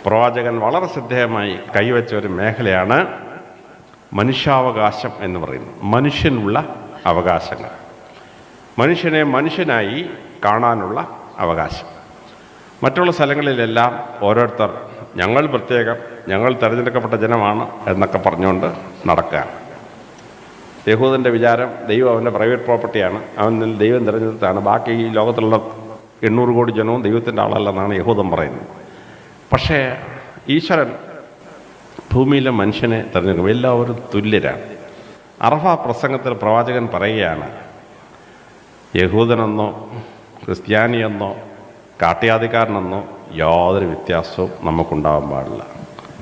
പ്രവാചകൻ വളരെ ശ്രദ്ധേയമായി കൈവച്ച ഒരു മേഖലയാണ് മനുഷ്യാവകാശം എന്ന് പറയുന്നത്. മനുഷ്യനുള്ള അവകാശങ്ങൾ, മനുഷ്യനെ മനുഷ്യനായി കാണാനുള്ള അവകാശം. മറ്റുള്ള സ്ഥലങ്ങളിലെല്ലാം ഓരോരുത്തർ ഞങ്ങൾ പ്രത്യേകം, ഞങ്ങൾ തിരഞ്ഞെടുക്കപ്പെട്ട ജനമാണ് എന്നൊക്കെ പറഞ്ഞുകൊണ്ട് നടക്കുകയാണ്. യഹൂദൻ്റെ വിചാരം ദൈവം അവൻ്റെ പ്രൈവറ്റ് പ്രോപ്പർട്ടിയാണ്, അവനിൽ ദൈവം തിരഞ്ഞെടുത്താണ്, ബാക്കി ഈ ലോകത്തിലുള്ള 800 കോടി ജനവും ദൈവത്തിൻ്റെ ആളല്ലെന്നാണ് യഹൂദൻ പറയുന്നത്. പക്ഷേ ഈശ്വരൻ ഭൂമിയിലെ മനുഷ്യനെ തിരഞ്ഞെടുക്കും, എല്ലാവരും തുല്യരാണ്. അറഫ പ്രസംഗത്തിൽ പ്രവാചകൻ പറയുകയാണ്, യഹൂദനെന്നോ ക്രിസ്ത്യാനിയെന്നോ കാട്ടിയാദിക്കാരനെന്നോ യാതൊരു വ്യത്യാസവും നമുക്കുണ്ടാകാൻ പാടില്ല.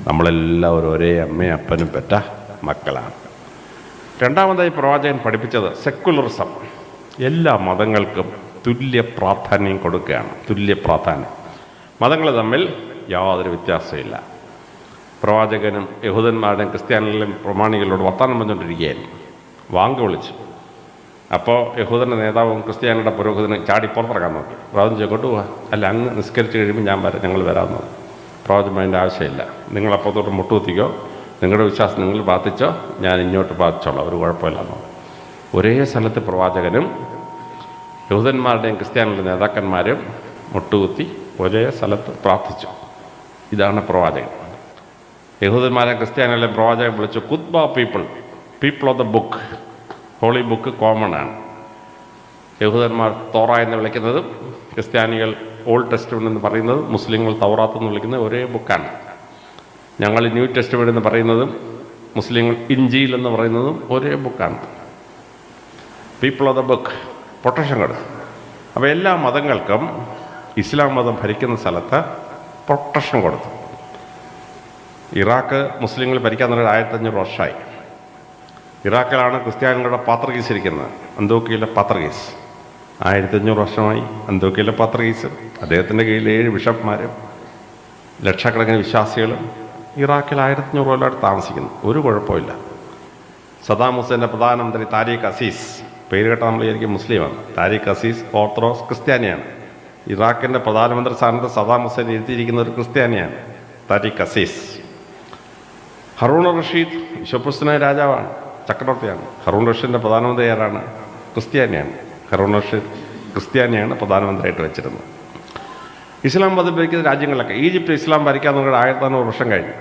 നമ്മളെല്ലാവരും ഒരേ അമ്മയും അപ്പനും പെറ്റ മക്കളാണ്. രണ്ടാമതായി പ്രവാചകൻ പഠിപ്പിച്ചത് സെക്കുലറിസം, എല്ലാ മതങ്ങൾക്കും തുല്യ പ്രാധാന്യം കൊടുക്കുകയാണ്. തുല്യ പ്രാധാന്യം, മതങ്ങൾ തമ്മിൽ യാതൊരു വ്യത്യാസമില്ല. പ്രവാചകനും യഹൂദന്മാരുടെയും ക്രിസ്ത്യാനികളുടെയും പ്രമാണികളോട് വർത്താനം പറഞ്ഞുകൊണ്ടിരിക്കുകയായിരുന്നു. വാങ്ക് വിളിച്ചു. അപ്പോൾ യഹൂദൻ്റെ നേതാവും ക്രിസ്ത്യാനിയുടെ പുരോഹിതനും ചാടി പുറത്തിറക്കാൻ നോക്കി. പ്രവാചകൻ ചെങ്ങോട്ട് പോവാ, അല്ല അങ്ങ് നിസ്കരിച്ച് കഴിയുമ്പോൾ ഞങ്ങൾ വരാമെന്ന്. പ്രവാചകൻ അതിൻ്റെ ആവശ്യമില്ല, നിങ്ങളപ്പുറത്തോട്ട് മുട്ടുകുത്തിക്കോ, നിങ്ങളുടെ വിശ്വാസം നിങ്ങൾ പ്രാർത്ഥിച്ചോ, ഞാൻ ഇങ്ങോട്ട് പ്രാർത്ഥിച്ചോളാം, ഒരു കുഴപ്പമില്ലെന്നോ. ഒരേ സ്ഥലത്ത് പ്രവാചകനും യഹൂദന്മാരുടെയും ക്രിസ്ത്യാനികളുടെ നേതാക്കന്മാരും മുട്ടുകുത്തി ഒരേ സ്ഥലത്ത് പ്രാർത്ഥിച്ചു. ഇതാണ് പ്രവാചകൻ. യഹൂദന്മാരെയും ക്രിസ്ത്യാനികളെയും പ്രവാചകൻ വിളിച്ചു കുത്ബ people of the book. Holy book common ആണ്. യഹൂദന്മാർ തോറ എന്ന് വിളിക്കുന്നതും ക്രിസ്ത്യാനികൾ ഓൾഡ് ടെസ്റ്റ്മെൻ്റ് എന്ന് പറയുന്നതും മുസ്ലിങ്ങൾ തൗറാത്ത് എന്ന് വിളിക്കുന്നത് ഒരേ ബുക്കാണ്. ഞങ്ങൾ ന്യൂ ടെസ്റ്റ്മെൻ്റ് എന്ന് പറയുന്നതും മുസ്ലിങ്ങൾ ഇഞ്ചീൽ എന്ന് പറയുന്നതും ഒരേ ബുക്കാണ്. People of the book protection കൊടുത്തു. അപ്പോൾ എല്ലാ മതങ്ങൾക്കും ഇസ്ലാം മതം ഭരിക്കുന്ന സ്ഥലത്ത് പ്രൊട്ടക്ഷൻ കൊടുത്തു. ഇറാഖ് മുസ്ലിങ്ങൾ ഭരിക്കാൻ തുടങ്ങി 1500 വർഷമായി. ഇറാഖിലാണ് ക്രിസ്ത്യാനികളുടെ പാത്രീസ് ഇരിക്കുന്നത്, അന്തോക്കിയിലെ പാത്രീസ്. 1500 വർഷമായി അന്തോക്കിയിലെ പാത്രീസ്. അദ്ദേഹത്തിൻ്റെ കീഴിൽ 7 ബിഷപ്പ്മാരും ലക്ഷക്കണക്കിന് വിശ്വാസികളും ഇറാഖിൽ 1500 കൊല്ലമായിട്ട് താമസിക്കുന്നു. ഒരു കുഴപ്പമില്ല. സദാം ഹുസൈൻ്റെ പ്രധാനമന്ത്രി താരിഖ് അസീസ്, പേര് കേട്ടാൽ നമ്മൾ വിചാരിക്കും മുസ്ലിമാണ്. താരിഖ് അസീസ് ഓർത്തഡോക്സ് ക്രിസ്ത്യാനിയാണ്. ഇറാഖിൻ്റെ പ്രധാനമന്ത്രി സ്ഥാനത്ത് സദാം ഹുസൈൻ ഇരുത്തിയിരിക്കുന്ന ഒരു ക്രിസ്ത്യാനിയാണ്, താരിഖ് അസീസ്. ഹറൂൺ റഷീദ് വിശ്വപ്രസിദ്ധനായ രാജാവാണ്, ചക്രവർത്തിയാണ്. ഹറൂൺ റഷീദിൻ്റെ പ്രധാനമന്ത്രി ആരാണ്? ക്രിസ്ത്യാനിയാണ്. ഹറൂൺ റഷീദ് ക്രിസ്ത്യാനിയാണ് പ്രധാനമന്ത്രിയായിട്ട് വെച്ചിരുന്നത്. ഇസ്ലാം മതം ഭരിക്കുന്ന രാജ്യങ്ങളിലൊക്കെ ഈജിപ്തിൽ ഇസ്ലാം ഭരിക്കാൻ തുടങ്ങിയിട്ട് 1500 വർഷം കഴിഞ്ഞു.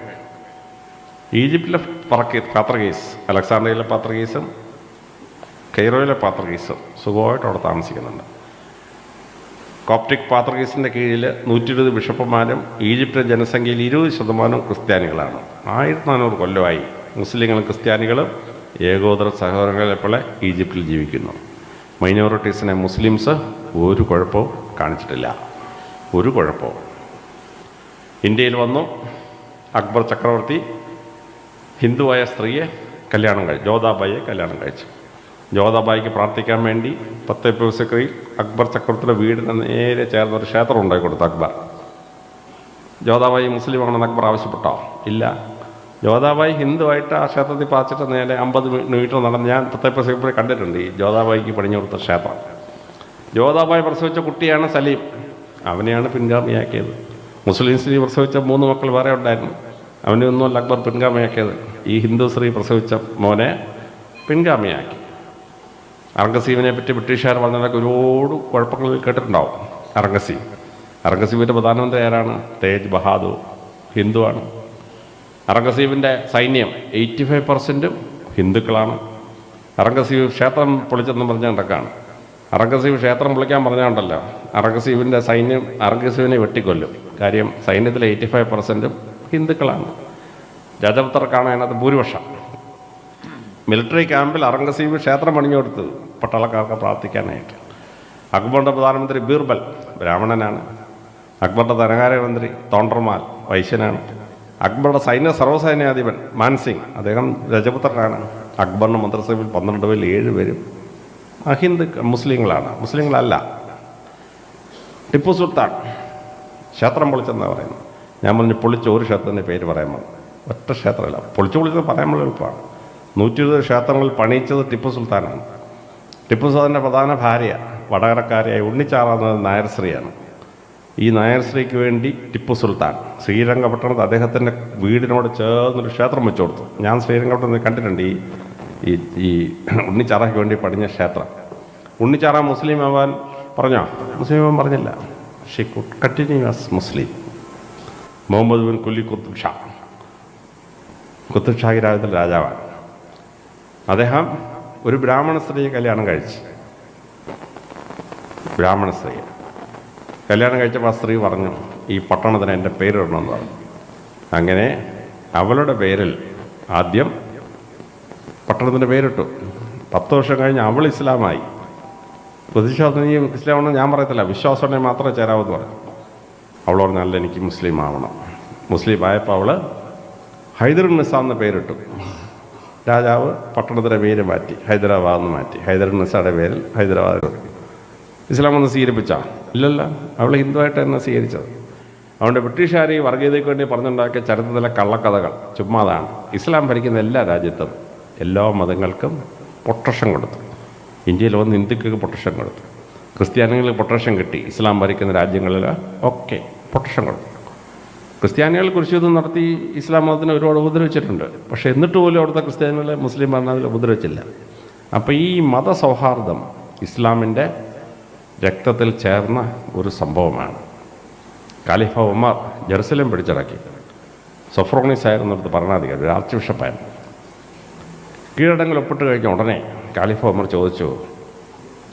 ഈജിപ്തിലെ പാത്രീസ്, അലക്സാണ്ട്രിയയിലെ പാത്രീസും കൈറോയിലെ പാത്രീസും സുഖമായിട്ട് അവിടെ താമസിക്കുന്നുണ്ട്. കോപ്റ്റിക് പാത്രീസിൻ്റെ കീഴിൽ 120 ബിഷപ്പുമാരും ഈജിപ്തിലെ ജനസംഖ്യയിൽ 20% ക്രിസ്ത്യാനികളാണ്. 1400 കൊല്ലമായി മുസ്ലിങ്ങളും ക്രിസ്ത്യാനികളും ഏകോദര സഹോദരങ്ങളെ പോലെ ഈജിപ്തിൽ ജീവിക്കുന്നു. മൈനോറിറ്റീസിനെ മുസ്ലിംസ് ഒരു കുഴപ്പവും കാണിച്ചിട്ടില്ല, ഒരു കുഴപ്പവും. ഇന്ത്യയിൽ വന്നു അക്ബർ ചക്രവർത്തി ഹിന്ദുവായ സ്ത്രീയെ കല്യാണം കഴിച്ചു, ജോധാബായിയെ കല്യാണം കഴിച്ചു. ജോധാബായിക്ക് പ്രാർത്ഥിക്കാൻ വേണ്ടി 10 ഫെബ്രുവരി അക്ബർ ചക്രവർത്തിയുടെ വീടിന് നേരെ ചേർന്നൊരു ക്ഷേത്രം ഉണ്ടാക്കി കൊടുത്തു അക്ബർ. ജോധാബായി മുസ്ലിമാണെന്ന് അക്ബർ ആവശ്യപ്പെട്ടോ? ഇല്ല. ജോധാബായി ഹിന്ദുവായിട്ട് ആ ക്ഷേത്രത്തിൽ പ്രാർത്ഥിച്ചിട്ട് നേരെ 50 മീറ്റർ നടന്ന്, ഞാൻ 10 ഫെബ്രുവരി കണ്ടിട്ടുണ്ട് ഈ ജോധാബായിക്ക് പണിഞ്ഞു കൊടുത്ത ക്ഷേത്രം. ജോധാബായി പ്രസവിച്ച കുട്ടിയാണ് സലീം, അവനെയാണ് പിൻഗാമിയാക്കിയത്. മുസ്ലിം സ്ത്രീ പ്രസവിച്ച 3 മക്കൾ വേറെ ഉണ്ടായിരുന്നു, അവനെ ഒന്നുമല്ല അക്ബർ പിൻഗാമിയാക്കിയത്. ഈ ഹിന്ദു സ്ത്രീ പ്രസവിച്ച മോനെ പിൻഗാമിയാക്കി. ഔറംഗസീബിനെ പറ്റി ബ്രിട്ടീഷുകാർ പറഞ്ഞതൊക്കെ ഒരുപാട് കുഴപ്പങ്ങൾ കേട്ടിട്ടുണ്ടാവും. ഔറംഗസീബിൻ്റെ പ്രധാനമന്ത്രി ആരാണ്? തേജ് ബഹാദൂർ, ഹിന്ദുവാണ്. ഔറംഗസീബിൻ്റെ സൈന്യം 85% ഹിന്ദുക്കളാണ്. ഔറംഗസീബ് ക്ഷേത്രം പൊളിച്ചെന്ന് പറഞ്ഞ നടക്കാണ്. ഔറംഗസീബ് ക്ഷേത്രം പൊളിക്കാൻ പറഞ്ഞുകൊണ്ടല്ലോ, ഔറംഗസീബിൻ്റെ സൈന്യം ഔറംഗസീബിനെ വെട്ടിക്കൊല്ലും. കാര്യം സൈന്യത്തിലെ 85% ഹിന്ദുക്കളാണ്. രജപുത്രർക്കാണ് അതിനകത്ത് ഭൂരിപക്ഷം. മിലിറ്ററി ക്യാമ്പിൽ ഔറംഗസീബ് ക്ഷേത്രം പണിഞ്ഞു കൊടുത്തു പട്ടാളക്കാർക്ക് പ്രാർത്ഥിക്കാനായിട്ട്. അക്ബറിൻ്റെ പ്രധാനമന്ത്രി ബീർബൽ ബ്രാഹ്മണനാണ്. അക്ബറിൻ്റെ ധനകാര്യമന്ത്രി തോണ്ടർമാൽ വൈശ്യനാണ്. അക്ബറുടെ സർവ്വസൈന്യാധിപൻ മാൻസിംഗ്, അദ്ദേഹം രജപുത്രനാണ്. അക്ബറിൻ്റെ മന്ത്രിസഭയിൽ 12 പേരിൽ 7 പേരും മുസ്ലിങ്ങളാണ്, മുസ്ലിങ്ങളല്ല. ടിപ്പു സുൽത്താൻ ക്ഷേത്രം പൊളിച്ചെന്നാണ് പറയുന്നത്. ഞാൻ പറഞ്ഞു പൊളിച്ച ഒരു ക്ഷേത്രത്തിൻ്റെ പേര് പറയാൻ പറഞ്ഞു, ഒറ്റ ക്ഷേത്രമില്ല. പൊളിച്ചത് പറയാൻ എളുപ്പമാണ്. 120 ക്ഷേത്രങ്ങൾ പണിയിച്ചത് ടിപ്പു സുൽത്താനാണ്. ടിപ്പു സുൽത്താൻ്റെ പ്രധാന ഭാര്യ വടകരക്കാരിയായ ഉണ്ണിച്ചാറാവുന്നത് നായർ സ്ത്രീയാണ്. ഈ നായർ സ്ത്രീക്ക് വേണ്ടി ടിപ്പു സുൽത്താൻ ശ്രീരംഗപട്ടണത്ത് അദ്ദേഹത്തിൻ്റെ വീടിനോട് ചേർന്നൊരു ക്ഷേത്രം വെച്ചു കൊടുത്തു. ഞാൻ ശ്രീരംഗപട്ടണത്തിൽ കണ്ടിട്ടുണ്ട് ഈ ഈ ഉണ്ണിച്ചാറയ്ക്ക് വേണ്ടി പണിഞ്ഞ ക്ഷേത്രം. ഉണ്ണിച്ചാറ മുസ്ലിം ആവാൻ പറഞ്ഞോ? മുസ്ലിം ആവാൻ പറഞ്ഞില്ല. She could continue as Muslim. Muhammad bin Quli Qutb Shah, Qutb Shahi രാജ്യത്തിലെ രാജാവാണ്. അദ്ദേഹം ഒരു ബ്രാഹ്മണ സ്ത്രീയെ കല്യാണം കഴിച്ചു. ബ്രാഹ്മണ സ്ത്രീയെ കല്യാണം കഴിച്ചപ്പോൾ ആ സ്ത്രീ പറഞ്ഞു, ഈ പട്ടണത്തിന് എൻ്റെ പേരിടണമെന്ന് പറഞ്ഞു. അങ്ങനെ അവളുടെ പേരിൽ ആദ്യം പട്ടണത്തിൻ്റെ പേരിട്ടു. 10 വർഷം കഴിഞ്ഞ് അവൾ ഇസ്ലാമായി. പൊതുവിശ്വാസം ഈ ഇസ്ലാമാണെന്ന് ഞാൻ പറയത്തില്ല, വിശ്വാസമുണ്ടെങ്കിൽ മാത്രമേ ചേരാവെന്ന് പറഞ്ഞു. അവൾ പറഞ്ഞു, അല്ല, എനിക്ക് മുസ്ലിം ആവണം. മുസ്ലിം ആയപ്പോൾ അവൾ ഹൈദർ നിസ എന്ന പേരിട്ടു. രാജാവ് പട്ടണത്തിൻ്റെ പേര് മാറ്റി, ഹൈദരാബാദ് എന്ന് മാറ്റി. ഹൈദർ നിസയുടെ പേരിൽ ഹൈദരാബാദ്. ഇസ്ലാം ഒന്ന് സ്വീകരിപ്പിച്ചാ? ഇല്ലല്ല, അവൾ ഹിന്ദുവായിട്ട് തന്നെ സ്വീകരിച്ചത്. അതുകൊണ്ട് ബ്രിട്ടീഷുകാർ ഈ വർഗീയതയ്ക്ക് വേണ്ടി പറഞ്ഞുണ്ടാക്കിയ ചരിത്രത്തിലെ കള്ളക്കഥകൾ ചുമ്മാതാണ്. ഇസ്ലാം ഭരിക്കുന്ന എല്ലാ രാജ്യത്തും എല്ലാ മതങ്ങൾക്കും പ്രൊട്ടക്ഷൻ കൊടുത്തു. ഇന്ത്യയിൽ വന്ന് ഹിന്ദുക്കൾക്ക് പ്രൊട്ടക്ഷൻ കൊടുത്തു, ക്രിസ്ത്യാനികൾക്ക് പ്രൊട്ടക്ഷൻ കിട്ടി. ഇസ്ലാം ഭരിക്കുന്ന രാജ്യങ്ങളിൽ ഒക്കെ പ്രൊട്ടക്ഷൻ കൊടുത്തു. ക്രിസ്ത്യാനികൾ കുരിശുയുദ്ധം നടത്തി ഇസ്ലാം മതത്തിനെ ഒരുപാട് ഉപദ്രവിച്ചിട്ടുണ്ട്. പക്ഷേ എന്നിട്ട് പോലും അവിടുത്തെ ക്രിസ്ത്യാനികളെ മുസ്ലിം ഭരണത്തിൽ ഉപദ്രവിച്ചില്ല. അപ്പോൾ ഈ മതസൗഹാർദ്ദം ഇസ്ലാമിൻ്റെ രക്തത്തിൽ ചേർന്ന ഒരു സംഭവമാണ്. ഖലീഫ ഉമർ ജെറുസലേം പിടിച്ചടക്കി. സൊഫ്രോണിസ് ആയിരുന്നിടത്ത് ഭരണാധികാരി, ഒരു ആർച്ച് ബിഷപ്പായിരുന്നു. കീഴടങ്ങൾ ഒപ്പിട്ട് കഴിഞ്ഞ ഉടനെ ഖലീഫ ഉമർ ചോദിച്ചു,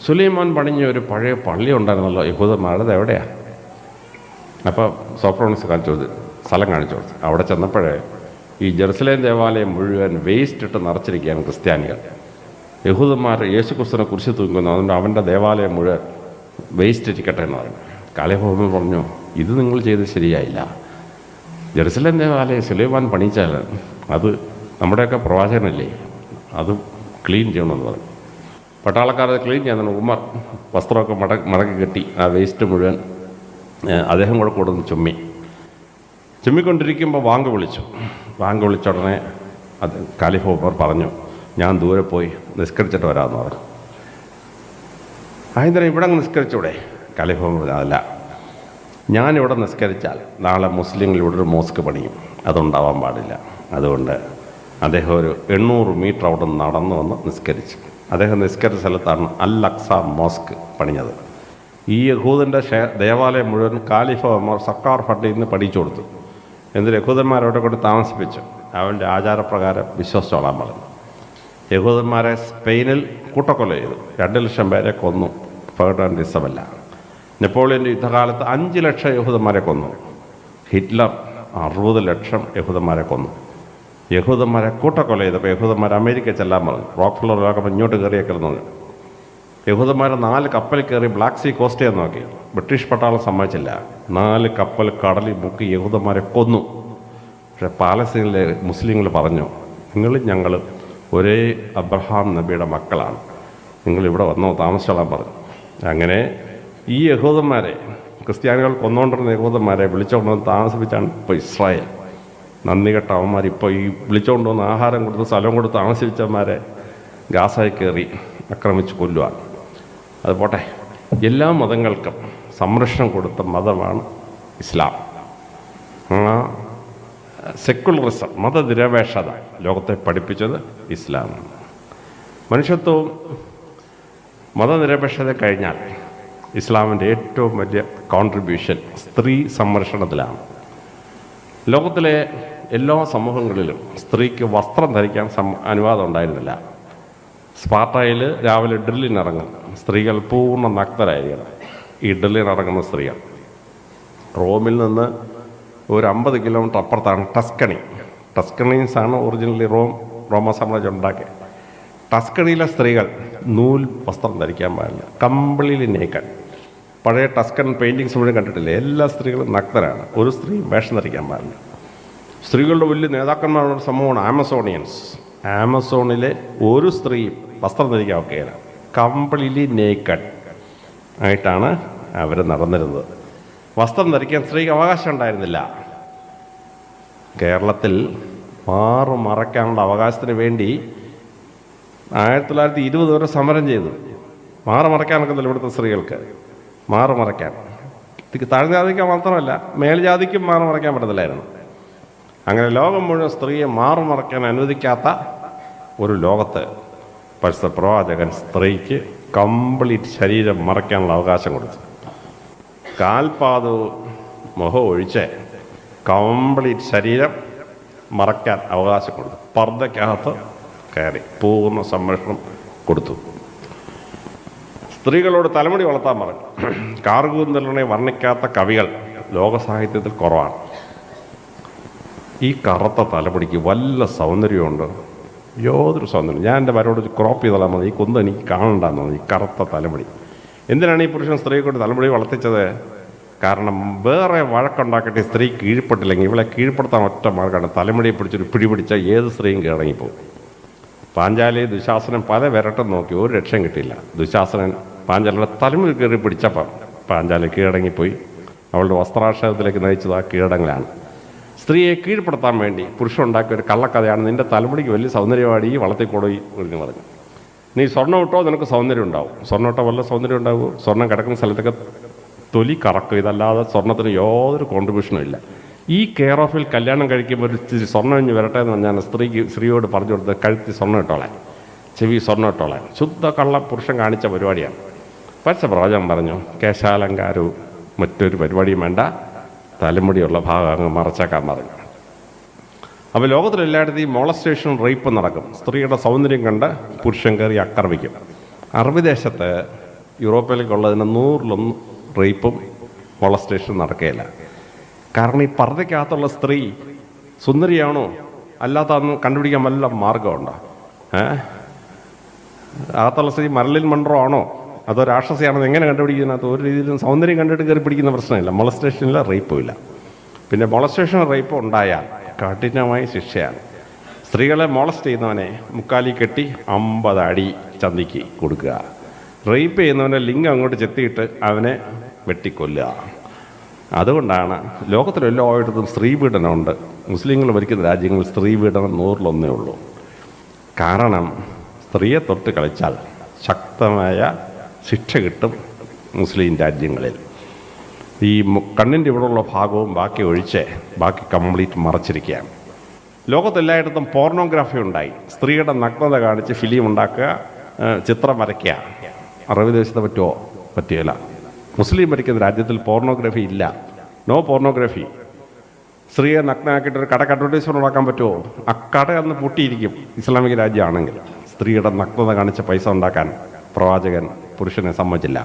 സുലൈമാൻ പണിഞ്ഞ ഒരു പഴയ പള്ളി ഉണ്ടായിരുന്നല്ലോ യഹൂദന്മാരുടെ, എവിടെയാണ്? അപ്പോൾ സോഫ്രോണിസ് സ്ഥലം കാണിച്ചു കൊടുത്തു. അവിടെ ചെന്നപ്പോഴേ ഈ ജെറുസലേം ദേവാലയം മുഴുവൻ വേസ്റ്റ് ഇട്ട് നിറച്ചിരിക്കുകയാണ് ക്രിസ്ത്യാനികൾ. യഹൂദന്മാർ യേശുക്രിസ്തുവിനെ കുരിശ് തൂക്കുന്നു, അതുകൊണ്ട് അവൻ്റെ ദേവാലയം മുഴുവൻ വേസ്റ്റ് ഇരിക്കട്ടെ എന്ന് പറഞ്ഞു. ഖലീഫ ഉമർ പറഞ്ഞു, ഇത് നിങ്ങൾ ചെയ്ത് ശരിയായില്ല. ജെറുസലേം ദേവാലയം സുലൈമാൻ പണിയിച്ചാൽ അത് നമ്മുടെയൊക്കെ പ്രവാചകനല്ലേ, അത് ക്ലീൻ ചെയ്യണമെന്ന് പറഞ്ഞു. പട്ടാളക്കാരത് ക്ലീൻ ചെയ്യാൻ ഉമർ വസ്ത്രമൊക്കെ മടക്കി കെട്ടി ആ വേസ്റ്റ് മുഴുവൻ അദ്ദേഹം കൂടെ കൂടുന്നു ചുമ്മിക്കൊണ്ടിരിക്കുമ്പോൾ വാങ്ക് വിളിച്ചു. വാങ്ക് വിളിച്ച ഉടനെ അത് ഖലീഫ ഉമർ പറഞ്ഞു, ഞാൻ ദൂരെ പോയി നിസ്കരിച്ചിട്ട് വരാമെന്ന് പറഞ്ഞു. ആയതിനെ ഇവിടെ നിസ്കരിച്ചൂടെ? ഖലീഫ ഉമർ പറഞ്ഞു, അതല്ല, ഞാനിവിടെ നിസ്കരിച്ചാൽ നാളെ മുസ്ലിങ്ങൾ ഇവിടെ ഒരു മോസ്ക് പണിയും, അതുണ്ടാവാൻ പാടില്ല. അതുകൊണ്ട് അദ്ദേഹം ഒരു 800 മീറ്റർ അവിടെ നടന്നു വന്ന് നിസ്കരിച്ചു. അദ്ദേഹം നിസ്കരിച്ച സ്ഥലത്താണ് അൽ അക്സ മോസ്ക് പണിഞ്ഞത്. ഈ യഹൂദൻ്റെ ദേവാലയം മുഴുവൻ ഖലീഫ ഉമർ സർക്കാർ ഫണ്ടിൽ നിന്ന് പഠിച്ചു കൊടുത്തു. എന്നിട്ട് യഹൂദന്മാരവിടെ കൊണ്ട് താമസിപ്പിച്ചു. അവൻ്റെ ആചാരപ്രകാരം വിശ്വസിച്ചോളാൻ പറഞ്ഞു. യഹൂദന്മാരെ സ്പെയിനിൽ കൂട്ടക്കൊല ചെയ്തു. 2 ലക്ഷം പേരെ കൊന്നു. Ferdinand Isabella. നെപ്പോളിയൻ്റെ യുദ്ധകാലത്ത് 5 ലക്ഷം യഹൂദന്മാരെ കൊന്നു. ഹിറ്റ്ലർ 60 ലക്ഷം യഹൂദന്മാരെ കൊന്നു. യഹൂദന്മാരെ കൂട്ടക്കൊല ചെയ്തപ്പോൾ യഹൂദന്മാർ അമേരിക്ക ചെല്ലാൻ പറഞ്ഞു. റോക്ക്ഫെല്ലർ ലോകം ഇങ്ങോട്ട് കയറിയേക്കരുന്നു. യഹൂദന്മാർ 4 കപ്പലിൽ കയറി ബ്ലാക്ക് സീ കോസ്റ്റ് ചെയ്യാൻ നോക്കി. ബ്രിട്ടീഷ് പട്ടാളം സമ്മതിച്ചില്ല. 4 കപ്പൽ കടലിൽ മുക്കി യഹൂദന്മാരെ കൊന്നു. പക്ഷേ പാലസ്തീനിലെ മുസ്ലിങ്ങൾ പറഞ്ഞു, നിങ്ങളും ഞങ്ങൾ ഒരേ അബ്രഹാം നബിയുടെ മക്കളാണ്, നിങ്ങളിവിടെ വന്നോ താമസിച്ചോളാൻ പറഞ്ഞു. അങ്ങനെ ഈ യഹൂദന്മാരെ, ക്രിസ്ത്യാനികൾ കൊന്നുകൊണ്ടിരുന്ന യഹൂദന്മാരെ വിളിച്ചുകൊണ്ടുവന്ന് താമസിപ്പിച്ചാണ് ഇപ്പോൾ ഇസ്രായേൽ. നന്ദി കെട്ട അവന്മാർ ഇപ്പോൾ ഈ വിളിച്ചുകൊണ്ടുവന്ന് ആഹാരം കൊടുത്ത് സ്ഥലം കൊടുത്ത് താമസിപ്പിച്ചവന്മാരെ ഗാസയിൽ കയറി ആക്രമിച്ച് കൊല്ലുവാണ്. അത് പോട്ടെ, എല്ലാ മതങ്ങൾക്കും സംരക്ഷണം കൊടുത്ത മതമാണ് ഇസ്ലാം. സെക്കുലറിസം, മതനിരപേക്ഷത ലോകത്തെ പഠിപ്പിച്ചത് ഇസ്ലാമാണ്. മനുഷ്യത്വവും മതനിരപേക്ഷത കഴിഞ്ഞാൽ ഇസ്ലാമിൻ്റെ ഏറ്റവും വലിയ കോൺട്രിബ്യൂഷൻ സ്ത്രീ സംരക്ഷണത്തിലാണ്. ലോകത്തിലെ എല്ലാ സമൂഹങ്ങളിലും സ്ത്രീക്ക് വസ്ത്രം ധരിക്കാൻ അനുവാദം ഉണ്ടായിരുന്നില്ല. സ്പാർട്ടയിൽ രാവിലെ ഡ്രില്ലിനിറങ്ങും സ്ത്രീകൾ പൂർണ്ണ നഗ്നരായിരിക്കണം. ഈ ഡ്രില്ലിനിറങ്ങുന്ന സ്ത്രീകൾ റോമിൽ നിന്ന് ഒരു 50 കിലോമീറ്റർ അപ്പുറത്താണ് ടസ്കണീസാണ് ഒറിജിനലി റോമ സാമ്രാജ്യം ഉണ്ടാക്കിയത്. ടസ്കണിയിലെ സ്ത്രീകൾ നൂൽ വസ്ത്രം ധരിക്കാൻ പാടില്ല, കംപ്ലീറ്റ്ലി നേക്കഡ്. പഴയ ടസ്കൺ പെയിൻറ്റിങ്സ് മുഴുവൻ കണ്ടിട്ടില്ലേ? എല്ലാ സ്ത്രീകളും നഗ്നരാണ്. ഒരു സ്ത്രീ വേഷം ധരിക്കാൻ പാടില്ല. സ്ത്രീകളുടെ വലിയ നേതാക്കന്മാരുടെ സമൂഹമാണ് ആമസോണിയൻസ്. ആമസോണിലെ ഒരു സ്ത്രീയും വസ്ത്രം ധരിക്കാൻ ഒക്കെയില്ല, കംപ്ലീറ്റ്ലി നേക്കഡ് ആയിട്ടാണ് അവർ നടന്നിരുന്നത്. വസ്ത്രം ധരിക്കാൻ സ്ത്രീക്ക് അവകാശം ഉണ്ടായിരുന്നില്ല. കേരളത്തിൽ മാറു മറയ്ക്കാനുള്ള അവകാശത്തിന് വേണ്ടി 1920 വരെ സമരം ചെയ്തു. മാറു മറയ്ക്കാനൊക്കെ ഇവിടുത്തെ സ്ത്രീകൾക്ക് മാറു മറയ്ക്കാൻ താഴ്ജാതിക്ക് മാത്രമല്ല മേൽജാതിക്കും മാറി മറയ്ക്കാൻ പറ്റത്തില്ലായിരുന്നു. അങ്ങനെ ലോകം മുഴുവൻ സ്ത്രീയെ മാറുമറയ്ക്കാൻ അനുവദിക്കാത്ത ഒരു ലോകത്ത് പരിശുദ്ധ പ്രവാചകൻ സ്ത്രീക്ക് കംപ്ലീറ്റ് ശരീരം മറയ്ക്കാനുള്ള അവകാശം കൊടുത്തു. കാൽപാദവും മുഖം ഒഴിച്ച് കംപ്ലീറ്റ് ശരീരം മറയ്ക്കാൻ അവകാശം കൊടുത്തു. പർദ്ദയ്ക്കകത്ത് കയറി പൂർണ്ണ സംരക്ഷണം കൊടുത്തു. സ്ത്രീകളോട് തലമുടി വളർത്താൻ പറഞ്ഞു. കാർകൂന്തലിനെ വർണ്ണിക്കാത്ത കവികൾ ലോകസാഹിത്യത്തിൽ കുറവാണ്. ഈ കറുത്ത തലമുടിക്ക് വല്ല സൗന്ദര്യമുണ്ട്? യാതൊരു സൗന്ദര്യം. ഞാൻ എൻ്റെ വരോട് ക്രോപ്പ് ചെയ്തോളാം മതി, ഈ കുന്ത് എനിക്ക് കാണണ്ടെന്ന് തോന്നി. ഈ കറുത്ത തലമുടി എന്തിനാണ് ഈ പുരുഷൻ സ്ത്രീയെ കൊണ്ട് തലമുടി വളർത്തിച്ചത്? കാരണം വേറെ വഴക്കുണ്ടാക്കിയിട്ട് സ്ത്രീ കീഴ്പ്പെട്ടില്ലെങ്കിൽ ഇവളെ കീഴ്പ്പെടുത്താൻ ഒറ്റ മാർഗ്ഗമാണ്. തലമുടിയെ പിടിച്ചൊരു പിടി പിടിച്ചാൽ ഏത് സ്ത്രീയും കീഴടങ്ങിപ്പോകും. പാഞ്ചാലി ദുശാസനൻ പല വിരട്ടും നോക്കി, ഒരു രക്ഷയും കിട്ടിയില്ല. ദുശാസനൻ പാഞ്ചാലിയുടെ തലമുടി കയറി പിടിച്ചപ്പം പാഞ്ചാലി കീഴടങ്ങിപ്പോയി. അവളുടെ വസ്ത്രാക്ഷരത്തിലേക്ക് നയിച്ചത് ആ കീഴടങ്ങലാണ്. സ്ത്രീയെ കീഴ്പ്പെടുത്താൻ വേണ്ടി പുരുഷൻ ഉണ്ടാക്കിയ ഒരു കള്ളക്കഥയാണ്, നിൻ്റെ തലമുടിക്ക് വലിയ സൗന്ദര്യമാടി ഈ വളർത്തിക്കൂടി എന്ന് പറഞ്ഞു. നീ സ്വർണ്ണം ഇട്ടോ നിനക്ക് സൗന്ദര്യം ഉണ്ടാവും. സ്വർണ്ണം ഇട്ടോ വല്ല സൗന്ദര്യം ഉണ്ടാവുമോ? സ്വർണ്ണം കിടക്കുന്ന സ്ഥലത്തൊക്കെ തൊലി കറക്കും. ഇതല്ലാതെ സ്വർണ്ണത്തിന് യാതൊരു കോൺട്രിബ്യൂഷനും ഇല്ല. ഈ കെയർ ഓഫിൽ കല്യാണം കഴിക്കുമ്പോൾ ഒരു ഇച്ചിരി സ്വർണ്ണം കഴിഞ്ഞ് വരട്ടെ എന്ന് പറഞ്ഞാൽ സ്ത്രീയോട് പറഞ്ഞു കൊടുത്ത് കഴുത്തി സ്വർണ്ണം ഇട്ടോളാൻ, ചെവി സ്വർണ്ണം ഇട്ടോളാൻ. ശുദ്ധ കള്ള പുരുഷൻ കാണിച്ച പരിപാടിയാണ്. പരിശുദ്ധ പ്രവാചകൻ പറഞ്ഞു, കേശാലങ്കാരവും മറ്റൊരു പരിപാടിയും വേണ്ട, തലമുടിയുള്ള ഭാഗം അങ്ങ് മറച്ചേക്കാൻ പറഞ്ഞു. അപ്പോൾ ലോകത്തിലെല്ലായിടത്തും ഈ മോളസ്റ്റേഷൻ റേപ്പ് നടക്കും. സ്ത്രീയുടെ സൗന്ദര്യം കണ്ട് പുരുഷൻ കയറി ആക്രമിക്കും. അറബി ദേശത്ത് യൂറോപ്പിലേക്കുള്ളതിന് 100-1 റേപ്പും മോളസ്റ്റേഷനും നടക്കുകയില്ല. കാരണം ഈ പർദ്ദയ്ക്കകത്തുള്ള സ്ത്രീ സുന്ദരിയാണോ അല്ലാത്തതെന്ന് കണ്ടുപിടിക്കാൻ വല്ല മാർഗമുണ്ടോ? അകത്തുള്ള സ്ത്രീ മർലിൻ മൺറോ ആണോ അതോ രാക്ഷസിയാണെന്ന് എങ്ങനെ കണ്ടുപിടിക്കുന്നതിനകത്ത് ഒരു രീതിയിലും സൗന്ദര്യം കണ്ടിട്ട് കയറി പിടിക്കുന്ന പ്രശ്നമില്ല. മോളസ്റ്റേഷനില്ല, റേപ്പും ഇല്ല. പിന്നെ മോളസ്റ്റേഷൻ റേപ്പ് ഉണ്ടായാൽ കഠിനമായ ശിക്ഷയാണ്. സ്ത്രീകളെ മോളസ്റ്റ് ചെയ്യുന്നവനെ മുക്കാലി കെട്ടി 50 അടി ചന്തിക്ക് കൊടുക്കുക. റേപ്പ് ചെയ്യുന്നവനെ ലിംഗം അങ്ങോട്ട് ചെത്തിയിട്ട് അവനെ വെട്ടിക്കൊല്ലുക. അതുകൊണ്ടാണ് ലോകത്തിലെല്ലായിടത്തും സ്ത്രീപീഡനമുണ്ട്. മുസ്ലിങ്ങൾ ഭരിക്കുന്ന രാജ്യങ്ങളിൽ സ്ത്രീപീഡനം 100-1 ഉള്ളൂ. കാരണം സ്ത്രീയെ തൊട്ട് കളിച്ചാൽ ശക്തമായ ശിക്ഷ കിട്ടും മുസ്ലിം രാജ്യങ്ങളിൽ. ഈ കണ്ണിൻ്റെ ഇവിടെയുള്ള ഭാഗവും ബാക്കി ഒഴിച്ച് ബാക്കി കംപ്ലീറ്റ് മറച്ചിരിക്കുകയാണ്. ലോകത്തെല്ലായിടത്തും പോർണോഗ്രാഫി ഉണ്ടായി. സ്ത്രീയുടെ നഗ്നത കാണിച്ച് ഫിലിം ഉണ്ടാക്കുക, ചിത്രം വരയ്ക്കുക. അറബി ദേശത്ത് പറ്റുമോ? പറ്റുകയില്ല. മുസ്ലിം ഭരിക്കുന്ന രാജ്യത്തിൽ പോർണോഗ്രാഫി ഇല്ല. No pornography. സ്ത്രീയെ നഗ്നാക്കിയിട്ടൊരു കട അഡ്വർടൈസ്മെന്റ് ഉണ്ടാക്കാൻ പറ്റുമോ? ആ കട അന്ന് പൂട്ടിയിരിക്കും ഇസ്ലാമിക രാജ്യമാണെങ്കിൽ. സ്ത്രീയുടെ നഗ്നത കാണിച്ച് പൈസ ഉണ്ടാക്കാൻ പ്രവാചകൻ പുരുഷനെ സമ്മതിച്ചില്ല.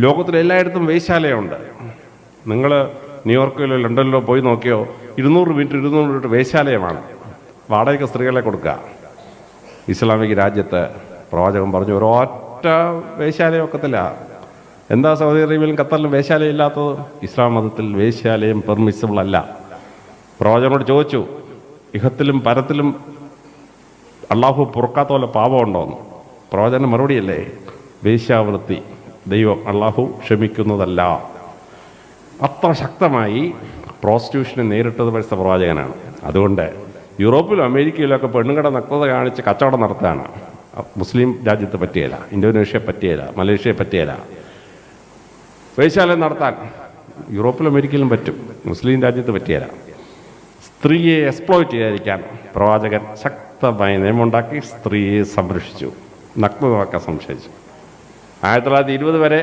ലോകത്തിലെല്ലായിടത്തും വേശ്യാലയമുണ്ട്. നിങ്ങൾ ന്യൂയോർക്കിലോ ലണ്ടനിലോ പോയി നോക്കിയോ, 200 മിനിറ്റ് വേശ്യാലയമാണ്. വാടകയ്ക്ക് സ്ത്രീകളെ കൊടുക്കുക. ഇസ്ലാമിക രാജ്യത്ത് പ്രവാചകൻ പറഞ്ഞു ഒരൊറ്റ വേശ്യാലയം ഒക്കത്തില്ല. എന്താ സൗദി അറേബ്യയിലും ഖത്തറിലും വേശ്യാലയം ഇല്ലാത്തത്? ഇസ്ലാം മതത്തിൽ വേശ്യാലയം പെർമിസിബിൾ അല്ല. പ്രവാചകനോട് ചോദിച്ചു, ഇഹത്തിലും പരത്തിലും അള്ളാഹു പൊറുക്കാത്ത പോലെ പാപമുണ്ടോന്ന്. പ്രവാചകൻ്റെ മറുപടിയല്ലേ, വേശ്യാവൃത്തി ദൈവം അള്ളാഹു ക്ഷമിക്കുന്നതല്ല. അത്ര ശക്തമായി പ്രോസ്റ്റിറ്റ്യൂഷനെ നേരിട്ടത് പരിശുദ്ധ പ്രവാചകനാണ്. അതുകൊണ്ട് യൂറോപ്പിലും അമേരിക്കയിലൊക്കെ പെണ്ണുകട നഗ്നത കാണിച്ച് കച്ചവടം നടത്തുകയാണ്. മുസ്ലിം രാജ്യത്ത് പറ്റിയല്ല, ഇന്തോനേഷ്യ പറ്റിയല്ല, മലേഷ്യ പറ്റിയല്ല. വേശ്യാലയം നടത്താൻ യൂറോപ്പിലും അമേരിക്കയിലും പറ്റും, മുസ്ലിം രാജ്യത്ത് പറ്റിയല്ല. സ്ത്രീയെ എക്സ്പ്ലോയിറ്റ് ചെയ്യാതിരിക്കാൻ പ്രവാചകൻ ശക്തമായ നിയമമുണ്ടാക്കി സ്ത്രീയെ സംരക്ഷിച്ചു, നഗ്നമാക്കാൻ സംശയിച്ചു. 1920 വരെ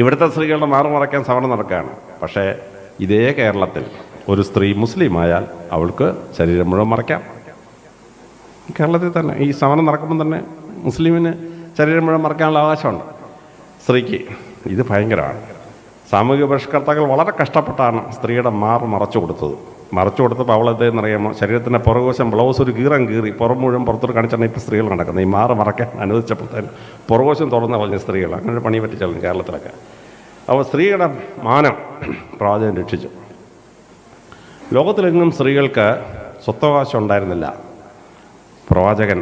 ഇവിടുത്തെ സ്ത്രീകളുടെ മാറുമറയ്ക്കാൻ സമരം നടക്കുകയാണ്. പക്ഷേ ഇതേ കേരളത്തിൽ ഒരു സ്ത്രീ മുസ്ലിം ആയാൽ അവൾക്ക് ശരീരം മുഴുവൻ മറയ്ക്കാം. കേരളത്തിൽ തന്നെ ഈ സമരം നടക്കുമ്പോൾ തന്നെ മുസ്ലിമിന് ശരീരം മുഴുവൻ മറയ്ക്കാനുള്ള അവകാശമുണ്ട് സ്ത്രീക്ക്. ഇത് ഭയങ്കരമാണ്. സാമൂഹിക പരിഷ്കർത്താക്കൾ വളരെ കഷ്ടപ്പെട്ടാണ് സ്ത്രീയുടെ മറച്ചു കൊടുത്തത്. മറച്ചു കൊടുത്തപ്പോൾ അവളെന്തെന്നറിയാമോ, ശരീരത്തിൻ്റെ പുറകുവശം ബ്ലൗസ് ഒരു കീറി പുറം മുഴുവൻ പുറത്തോട്ട് കാണിച്ചാണ് ഇപ്പോൾ സ്ത്രീകൾ നടക്കുന്നത്. ഈ മറയ്ക്കാൻ അനുവദിച്ചപ്പോഴത്തേനും പുറകുവശം തുറന്ന് കളഞ്ഞ സ്ത്രീകൾ അങ്ങനെ പണി പറ്റിച്ചാലും കേരളത്തിലൊക്കെ. അപ്പോൾ സ്ത്രീയുടെ മാനം പ്രവാചകൻ രക്ഷിച്ചു. ലോകത്തിലെങ്ങും സ്ത്രീകൾക്ക് സ്വത്തവകാശം ഉണ്ടായിരുന്നില്ല. പ്രവാചകൻ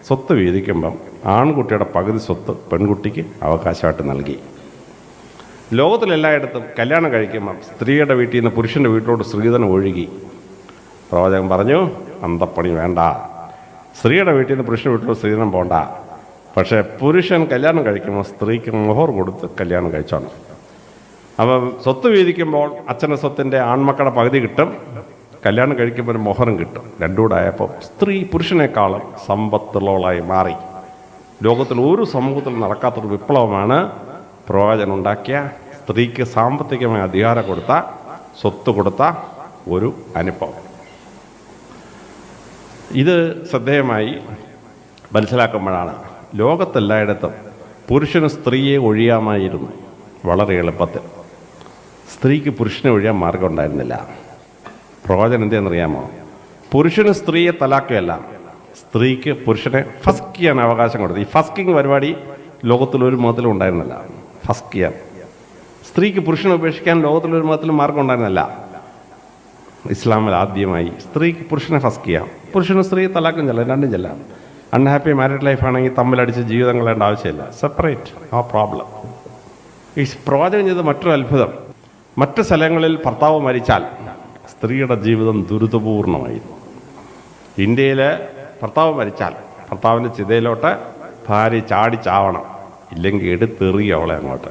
സ്വത്ത് വീതിക്കുമ്പം ആൺകുട്ടിയുടെ പകുതി സ്വത്ത് പെൺകുട്ടിക്ക് അവകാശമായിട്ട് നൽകി. ലോകത്തിലെല്ലായിടത്തും കല്യാണം കഴിക്കുമ്പം സ്ത്രീയുടെ വീട്ടിൽ നിന്ന് പുരുഷൻ്റെ വീട്ടിലോട്ട് സ്ത്രീധനം ഒഴുകി. പ്രവാചകൻ പറഞ്ഞു, അന്തപ്പണി വേണ്ട, സ്ത്രീയുടെ വീട്ടിൽ നിന്ന് പുരുഷൻ്റെ വീട്ടിലോട്ട് സ്ത്രീധനം പോണ്ട. പക്ഷേ പുരുഷൻ കല്യാണം കഴിക്കുമ്പോൾ സ്ത്രീക്ക് മോഹർ കൊടുത്ത് കല്യാണം കഴിച്ചോണം. അപ്പം സ്വത്ത് വീതിക്കുമ്പോൾ അച്ഛൻ്റെ സ്വത്തിൻ്റെ ആൺമക്കളുടെ പകുതി കിട്ടും, കല്യാണം കഴിക്കുമ്പോൾ ഒരു മൊഹറും കിട്ടും. രണ്ടും കൂടെ ആയപ്പോൾ സ്ത്രീ പുരുഷനേക്കാളും സമ്പത്തുള്ളവളായി മാറി. ലോകത്തിൽ ഒരു സമൂഹത്തിൽ നടക്കാത്തൊരു വിപ്ലവമാണ് പ്രവാചകൻ ഉണ്ടാക്കിയ സ്ത്രീക്ക് സാമ്പത്തികമായ അധികാരം കൊടുത്ത, സ്വത്ത് കൊടുത്ത ഒരു അനുഭവം. ഇത് ശ്രദ്ധേയമായി മനസ്സിലാക്കുമ്പോഴാണ് ലോകത്തെല്ലായിടത്തും പുരുഷന് സ്ത്രീയെ ഒഴിയാമായിരുന്നു വളരെ എളുപ്പത്തിൽ. സ്ത്രീക്ക് പുരുഷനെ ഒഴിയാൻ മാർഗം ഉണ്ടായിരുന്നില്ല. പ്രവാചകൻ എന്തെന്നറിയാമോ? പുരുഷന് സ്ത്രീയെ തലാക്കുകയല്ല, സ്ത്രീക്ക് പുരുഷനെ ഫസ്ക് ചെയ്യാൻ അവകാശം കൊടുത്തു. ഈ ഫസ്കിങ് പരിപാടി ലോകത്തിലൊരു മതത്തിലും ഉണ്ടായിരുന്നില്ല. ഫസ്ക് ചെയ്യാൻ, സ്ത്രീക്ക് പുരുഷനെ ഉപേക്ഷിക്കാൻ ലോകത്തിലൊരു മതത്തിലും മാർഗം ഉണ്ടായിരുന്നില്ല. ഇസ്ലാമിൽ ആദ്യമായി സ്ത്രീക്ക് പുരുഷനെ ഫസ്ക് ചെയ്യാം, പുരുഷന് സ്ത്രീ തലാക്കും ചെല്ലാം, രണ്ടും ചെല്ലാം. അൺഹാപ്പി മാരീഡ് ലൈഫ് ആണെങ്കിൽ തമ്മിലടിച്ച് ജീവിതം കളയേണ്ട ആവശ്യമില്ല, സെപ്പറേറ്റ്, നോ പ്രോബ്ലം. ഈ പ്രവാചകൻ ചെയ്ത മറ്റൊരു അത്ഭുതം, മറ്റ് സ്ഥലങ്ങളിൽ ഭർത്താവ് മരിച്ചാൽ സ്ത്രീയുടെ ജീവിതം ദുരിതപൂർണമായിരുന്നു. ഇന്ത്യയിൽ ഭർത്താവ് മരിച്ചാൽ ഭർത്താവിൻ്റെ ചിതയിലോട്ട് ഭാര്യ ചാടി ചാവണം, ഇല്ലെങ്കിൽ എടുത്തെറിയ അവളെ അങ്ങോട്ട്.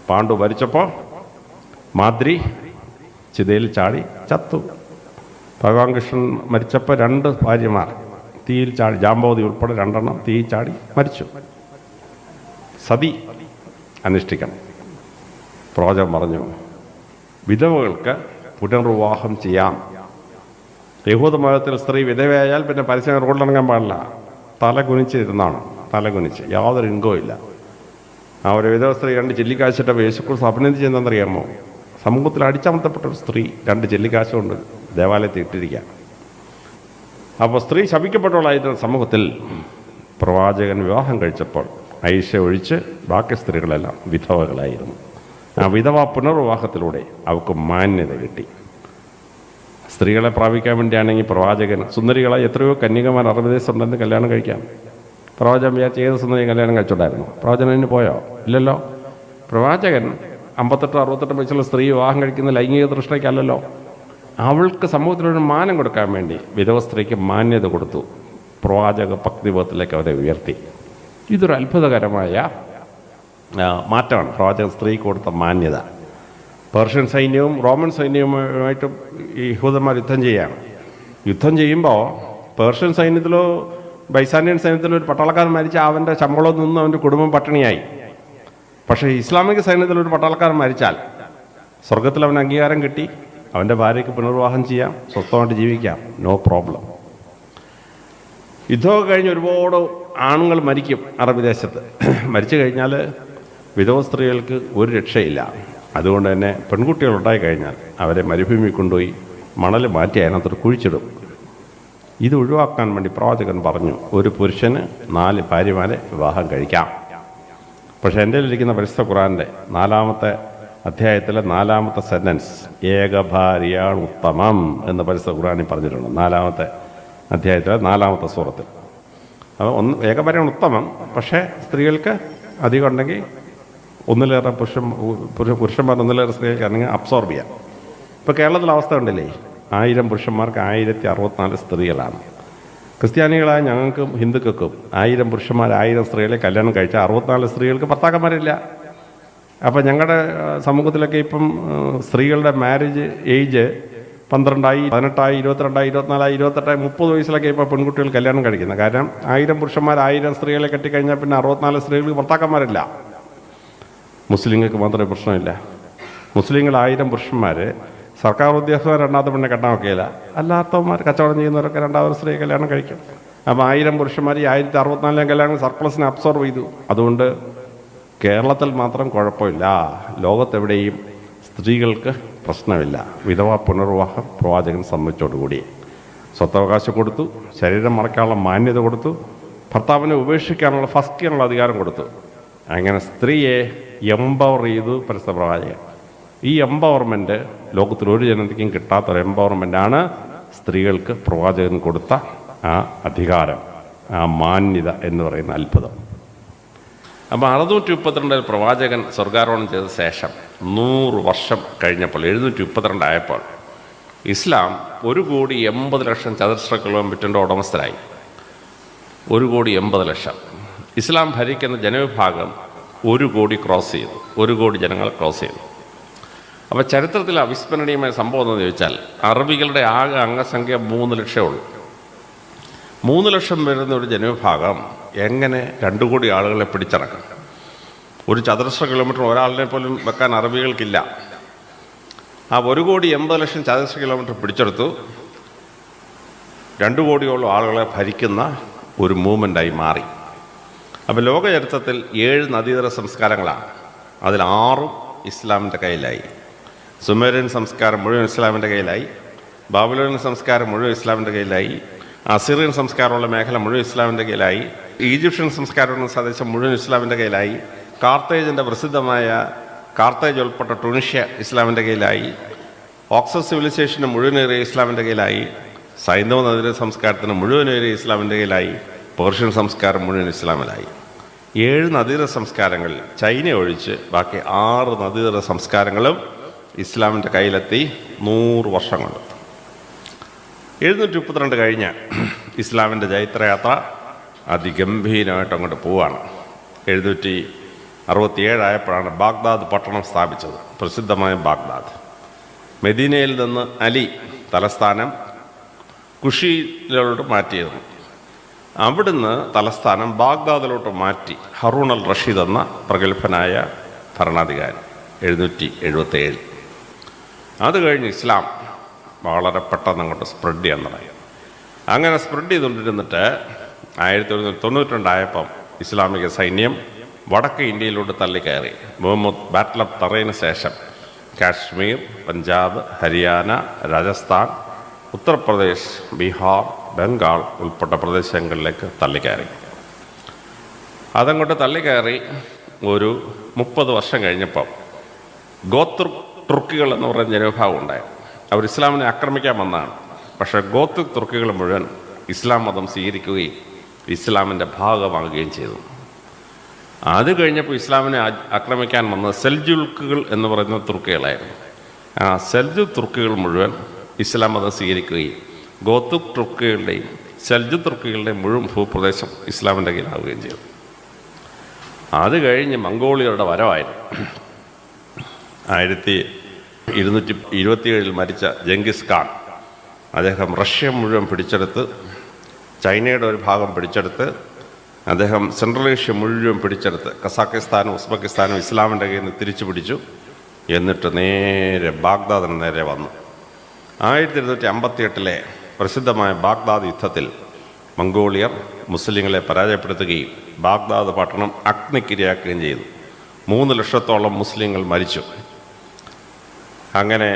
പാണ്ഡു മരിച്ചപ്പോൾ മാദ്രി ചിതയിൽ ചാടി ചത്തു. ഭഗവാൻ കൃഷ്ണൻ മരിച്ചപ്പോൾ 2 ഭാര്യമാർ തീയിൽ ചാടി, ജാമ്പവതി ഉൾപ്പെടെ 2 തീയിൽ ചാടി മരിച്ചു. സതി അനുഷ്ഠിക്കണം. പ്രവാചകൻ പറഞ്ഞു, വിധവകൾക്ക് പുനർവിവാഹം ചെയ്യാം. യഹൂദ മതത്തിൽ സ്ത്രീ വിധവയായാൽ പിന്നെ പരസ്യം റോഡിലിറങ്ങാൻ പാടില്ല, തല കുനിച്ചിരുന്നാണ്, തല കുനിച്ച്, യാതൊരു ഇൻകവും ഇല്ല. ആ ഒരു വിധവ സ്ത്രീ 2 ചെല്ലിക്കാശിട്ട് യേശുക്രിസ്തു അഭിനന്ദിച്ചെന്തെന്നറിയാമോ? സമൂഹത്തിൽ അടിച്ചമർത്തപ്പെട്ട ഒരു സ്ത്രീ 2 ചെല്ലിക്കാശ് കൊണ്ട് ദേവാലയത്തിൽ ഇട്ടിരിക്കുക. അപ്പോൾ സ്ത്രീ ശപിക്കപ്പെട്ടവളായിരുന്ന സമൂഹത്തിൽ പ്രവാചകൻ വിവാഹം കഴിച്ചപ്പോൾ ഐഷ ഒഴിച്ച് ബാക്കി സ്ത്രീകളെല്ലാം വിധവകളായിരുന്നു. ആ വിധവ പുനർവിവാഹത്തിലൂടെ അവർക്ക് മാന്യത കിട്ടി. സ്ത്രീകളെ പ്രാപിക്കാൻ വേണ്ടിയാണെങ്കിൽ പ്രവാചകൻ സുന്ദരികളായി എത്രയോ കന്യകമാർ അറബിദേശത്തുണ്ടെന്ന് കല്യാണം കഴിക്കാം. പ്രവാചകൻ വിചാരിച്ച് ഏത് സുന്ദരി കല്യാണം കഴിച്ചിട്ടായിരുന്നു? പ്രവാചകൻ അതിന് പോയോ? ഇല്ലല്ലോ. പ്രവാചകൻ 58-68 വയസ്സുള്ള സ്ത്രീ വിവാഹം കഴിക്കുന്ന ലൈംഗിക തൃഷ്ണയ്ക്കല്ലല്ലോ. അവൾക്ക് സമൂഹത്തിലൊരു മാനം കൊടുക്കാൻ വേണ്ടി വിധവ സ്ത്രീക്ക് മാന്യത കൊടുത്തു. പ്രവാചക ഭക്തിപഥത്തിലേക്ക് അവരെ ഉയർത്തി. ഇതൊരു അത്ഭുതകരമായ മാറ്റമാണ് പ്രവാചകൻ സ്ത്രീക്ക് കൊടുത്ത മാന്യത. പേർഷ്യൻ സൈന്യവും റോമൻ സൈന്യവുമായിട്ട് ഈ യഹൂദന്മാർ യുദ്ധം ചെയ്യുമ്പോൾ പേർഷ്യൻ സൈന്യത്തിലോ ബൈസാനിയൻ സൈന്യത്തിലോ ഒരു പട്ടാളക്കാരൻ മരിച്ചാൽ അവൻ്റെ ശമ്പളം നിന്ന് അവൻ്റെ കുടുംബം പട്ടിണിയായി. പക്ഷേ ഇസ്ലാമിക സൈന്യത്തിലൊരു പട്ടാളക്കാരൻ മരിച്ചാൽ സ്വർഗത്തിൽ അവന് അംഗീകാരം കിട്ടി, അവൻ്റെ ഭാര്യയ്ക്ക് പുനർവിവാഹം ചെയ്യാം, സ്വസ്ഥമായിട്ട് ജീവിക്കാം, നോ പ്രോബ്ലം. യുദ്ധമൊക്കെ കഴിഞ്ഞ് ഒരുപാട് ആണുങ്ങൾ മരിക്കും അറബ് ദേശത്ത്. മരിച്ചു കഴിഞ്ഞാൽ വിധവ സ്ത്രീകൾക്ക് ഒരു രക്ഷയില്ല. അതുകൊണ്ട് തന്നെ പെൺകുട്ടികളുണ്ടായി കഴിഞ്ഞാൽ അവരെ മരുഭൂമി കൊണ്ടുപോയി മണൽ മാറ്റി അതിനകത്തൊരു കുഴിച്ചിടും. ഇത് ഒഴിവാക്കാൻ വേണ്ടി പ്രവാചകൻ പറഞ്ഞു, ഒരു പുരുഷന് 4 ഭാര്യമാരെ വിവാഹം കഴിക്കാം. പക്ഷേ എൻ്റെ ഇരിക്കുന്ന പരിശുദ്ധ ഖുർആൻ്റെ 4-ാമത്തെ അധ്യായത്തിലെ 4-ാമത്തെ സെൻറ്റൻസ്, ഏകഭാര്യയാണ് ഉത്തമം എന്ന് പരിശുദ്ധ ഖുർആനിൽ പറഞ്ഞിട്ടുണ്ട്. 4-ാമത്തെ അധ്യായത്തിലെ 4-ാമത്തെ സൂറത്തിൽ. അപ്പോൾ ഏകഭാര്യയാണ് ഉത്തമം. പക്ഷേ സ്ത്രീകൾക്ക് അധികം ഉണ്ടെങ്കിൽ ഒന്നിലേറെ പുരുഷന്മാർ ഒന്നിലേറെ സ്ത്രീകൾക്കാണെങ്കിൽ അബ്സോർബ് ചെയ്യാം. ഇപ്പോൾ കേരളത്തിലെ അവസ്ഥ ഉണ്ടല്ലേ, 1000 പുരുഷന്മാർക്ക് 1064 സ്ത്രീകളാണ്. ക്രിസ്ത്യാനികളായ ഞങ്ങൾക്കും ഹിന്ദുക്കൾക്കും 1000 പുരുഷന്മാർ 1000 സ്ത്രീകളെ കല്യാണം കഴിച്ചാൽ 64 സ്ത്രീകൾക്ക് ഭർത്താക്കന്മാരില്ല. അപ്പോൾ ഞങ്ങളുടെ സമൂഹത്തിലൊക്കെ ഇപ്പം സ്ത്രീകളുടെ മാരേജ് ഏജ് 12, 18, 22, 24, 28, 30 വയസ്സിലൊക്കെ ഇപ്പോൾ പെൺകുട്ടികൾ കല്യാണം കഴിക്കുന്നത്. കാരണം 1000 പുരുഷന്മാർ 1000 സ്ത്രീകളെ കെട്ടിക്കഴിഞ്ഞാൽ പിന്നെ 64 സ്ത്രീകൾക്ക് ഭർത്താക്കന്മാരില്ല. മുസ്ലിങ്ങൾക്ക് മാത്രമേ പ്രശ്നമില്ല. മുസ്ലിങ്ങൾ 1000 പുരുഷന്മാർ, സർക്കാർ ഉദ്യോഗസ്ഥർ 2ാമത്തെ പെണ്ണെ കെട്ടാൻ ഒക്കെയില്ല, അല്ലാത്തവന്മാർ കച്ചവടം ചെയ്യുന്നവരൊക്കെ 2ാമത് സ്ത്രീ കല്യാണം കഴിക്കും. അപ്പോൾ 1000 പുരുഷന്മാർ 1064 കല്യാണം സർപ്ലസിനെ അബ്സോർവ് ചെയ്തു. അതുകൊണ്ട് കേരളത്തിൽ മാത്രം കുഴപ്പമില്ല, ലോകത്തെവിടെയും സ്ത്രീകൾക്ക് പ്രശ്നമില്ല. വിധവാ പുനർവിവാഹം പ്രവാചകൻ സമ്മതിച്ചോടുകൂടി സ്വത്തവകാശം കൊടുത്തു, ശരീരം മറയ്ക്കാനുള്ള മാന്യത കൊടുത്തു, ഭർത്താവിനെ ഉപേക്ഷിക്കാനുള്ള ഫസ്റ്റ് ചെയ്യാനുള്ള അധികാരം കൊടുത്തു. അങ്ങനെ സ്ത്രീയെ എംപവർ ചെയ്തു പരിശുദ്ധ പ്രവാചകൻ. ഈ എംപവർമെൻറ്റ് ലോകത്തിൽ ഒരു ജനതയ്ക്കും കിട്ടാത്തൊരു എംപവർമെൻ്റാണ് സ്ത്രീകൾക്ക് പ്രവാചകൻ കൊടുത്ത ആ അധികാരം, ആ മാന്യത എന്ന് പറയുന്ന അത്ഭുതം. അപ്പോൾ 632 പ്രവാചകൻ സ്വർഗാരോഹണം ചെയ്ത ശേഷം 100 വർഷം കഴിഞ്ഞപ്പോൾ 732 ആയപ്പോൾ ഇസ്ലാം 1,80,00,000 ചതുരശ്ര കിലോമീറ്ററിൻ്റെ ഉടമസ്ഥരായി. 1,80,00,000. ഇസ്ലാം ഭരിക്കുന്ന ജനവിഭാഗം 1 കോടി ക്രോസ് ചെയ്തു. 1 കോടി ജനങ്ങൾ ക്രോസ് ചെയ്തു. അപ്പോൾ ചരിത്രത്തിൽ അവിസ്മരണീയമായ സംഭവം എന്ന് ചോദിച്ചാൽ അറബികളുടെ ആകെ അംഗസംഖ്യ 3 ലക്ഷമേ ഉള്ളൂ. 3 ലക്ഷം വരുന്ന ഒരു ജനവിഭാഗം എങ്ങനെ 2 കോടി ആളുകളെ പിടിച്ചടക്കും? ഒരു ചതുരശ്ര കിലോമീറ്റർ ഒരാളിനെ പോലും വെക്കാൻ അറബികൾക്കില്ല. ആ 1,80,00,000 ചതുരശ്ര കിലോമീറ്റർ പിടിച്ചെടുത്തു 2 കോടിയോളം ആളുകളെ ഭരിക്കുന്ന ഒരു മൂവ്മെൻ്റായി മാറി. അപ്പോൾ ലോക ചരിത്രത്തിൽ 7 നദീതര സംസ്കാരങ്ങളാണ്. അതിൽ 6 ഇസ്ലാമിൻ്റെ കയ്യിലായി. സുമേറിയൻ സംസ്കാരം മുഴുവൻ ഇസ്ലാമിൻ്റെ കയ്യിലായി. ബാബിലോണിയൻ സംസ്കാരം മുഴുവൻ ഇസ്ലാമിൻ്റെ കയ്യിലായി. അസീറിയൻ സംസ്കാരമുള്ള മേഖല മുഴുവൻ ഇസ്ലാമിൻ്റെ കയ്യിലായി. ഈജിപ്ഷ്യൻ സംസ്കാരമുള്ള സദസ്യം മുഴുവൻ ഇസ്ലാമിൻ്റെ കയ്യിലായി. കാർത്തേജിൻ്റെ പ്രസിദ്ധമായ കാർത്തേജ് ഉൾപ്പെട്ട ടുണീഷ്യ ഇസ്ലാമിൻ്റെ കയ്യിലായി. ഓക്സസ് സിവിലൈസേഷന് മുഴുവനേറിയ ഇസ്ലാമിൻ്റെ കയ്യിലായി. സൈന്ധവ നദീതര സംസ്കാരത്തിന് മുഴുവനേറിയ ഇസ്ലാമിൻ്റെ കയ്യിലായി. പേർഷ്യൻ സംസ്കാരം മുഴുവൻ ഇസ്ലാമിലായി. 7 നദീതര സംസ്കാരങ്ങളിൽ ചൈന ഒഴിച്ച് ബാക്കി 6 നദീതര സംസ്കാരങ്ങളും ഇസ്ലാമിൻ്റെ കയ്യിലെത്തി 100 വർഷം കൊണ്ട്. 732 കഴിഞ്ഞ് ഇസ്ലാമിൻ്റെ ചൈത്രയാത്ര അതിഗംഭീരമായിട്ട് അങ്ങോട്ട് പോവുകയാണ്. 767 ആയപ്പോഴാണ് ബാഗ്ദാദ് പട്ടണം സ്ഥാപിച്ചത്, പ്രസിദ്ധമായ ബാഗ്ദാദ്. മെദീനയിൽ നിന്ന് അലി തലസ്ഥാനം കുഷിയിലോട്ട് മാറ്റിയിരുന്നു. അവിടുന്ന് തലസ്ഥാനം ബാഗ്ദാദിലോട്ട് മാറ്റി ഹറൂൺ അൽ റഷീദ് എന്ന പ്രഗത്ഭനായ ഭരണാധികാരി 777. അത് കഴിഞ്ഞ് ഇസ്ലാം വളരെ പെട്ടെന്ന് അങ്ങോട്ട് സ്പ്രെഡ് ചെയ്യാൻ തുടങ്ങി. അങ്ങനെ സ്പ്രെഡ് ചെയ്തുകൊണ്ടിരുന്നിട്ട് 1992 ആയപ്പം ഇസ്ലാമിക സൈന്യം വടക്ക് ഇന്ത്യയിലോട്ട് തള്ളിക്കയറി. മുഹമ്മദ് ബാറ്റിൽ ഓഫ് തറയിന് ശേഷം കാശ്മീർ, പഞ്ചാബ്, ഹരിയാന, രാജസ്ഥാൻ, ഉത്തർപ്രദേശ്, ബീഹാർ, ബംഗാൾ ഉൾപ്പെട്ട പ്രദേശങ്ങളിലേക്ക് തള്ളിക്കയറി. അതങ്ങോട്ട് തള്ളിക്കയറി ഒരു 30 വർഷം കഴിഞ്ഞപ്പം തുർക്കികൾ എന്ന് പറയുന്ന ജനവിഭാഗം ഉണ്ടായി. അവർ ഇസ്ലാമിനെ ആക്രമിക്കാൻ വന്നതാണ്. പക്ഷേ തുർക്കികൾ മുഴുവൻ ഇസ്ലാം മതം സ്വീകരിക്കുകയും ഇസ്ലാമിൻ്റെ ഭാഗമാകുകയും ചെയ്തു. അത് കഴിഞ്ഞപ്പോൾ ഇസ്ലാമിനെ ആക്രമിക്കാൻ വന്നത് സെൽജുക്കുകൾ എന്ന് പറയുന്ന തുർക്കികളായിരുന്നു. ആ തുർക്കികൾ മുഴുവൻ ഇസ്ലാം മതം സ്വീകരിക്കുകയും തുർക്കികളുടെയും തുർക്കികളുടെയും മുഴുവൻ ഭൂപ്രദേശം ഇസ്ലാമിൻ്റെ കീഴിലാവുകയും ചെയ്തു. അത് കഴിഞ്ഞ് മംഗോളിയരുടെ വരവായിരുന്നു. 1227 മരിച്ച ജംഗിസ് ഖാൻ. അദ്ദേഹം റഷ്യ മുഴുവൻ പിടിച്ചെടുത്ത്, ചൈനയുടെ ഒരു ഭാഗം പിടിച്ചെടുത്ത്, അദ്ദേഹം സെൻട്രൽ ഏഷ്യ മുഴുവൻ പിടിച്ചെടുത്ത് കസാക്കിസ്ഥാനും ഉസ്ബെക്കിസ്ഥാനും ഇസ്ലാമിൻ്റെ കയ്യിൽ നിന്ന് തിരിച്ചു പിടിച്ചു. എന്നിട്ട് നേരെ ബാഗ്ദാദിന് നേരെ വന്നു. 1258 പ്രസിദ്ധമായ ബാഗ്ദാദ് യുദ്ധത്തിൽ മംഗോളിയർ മുസ്ലിങ്ങളെ പരാജയപ്പെടുത്തുകയും ബാഗ്ദാദ് പട്ടണം അഗ്നിക്കിരയാക്കുകയും ചെയ്തു. 3 ലക്ഷത്തോളം മുസ്ലിങ്ങൾ മരിച്ചു. അങ്ങനെ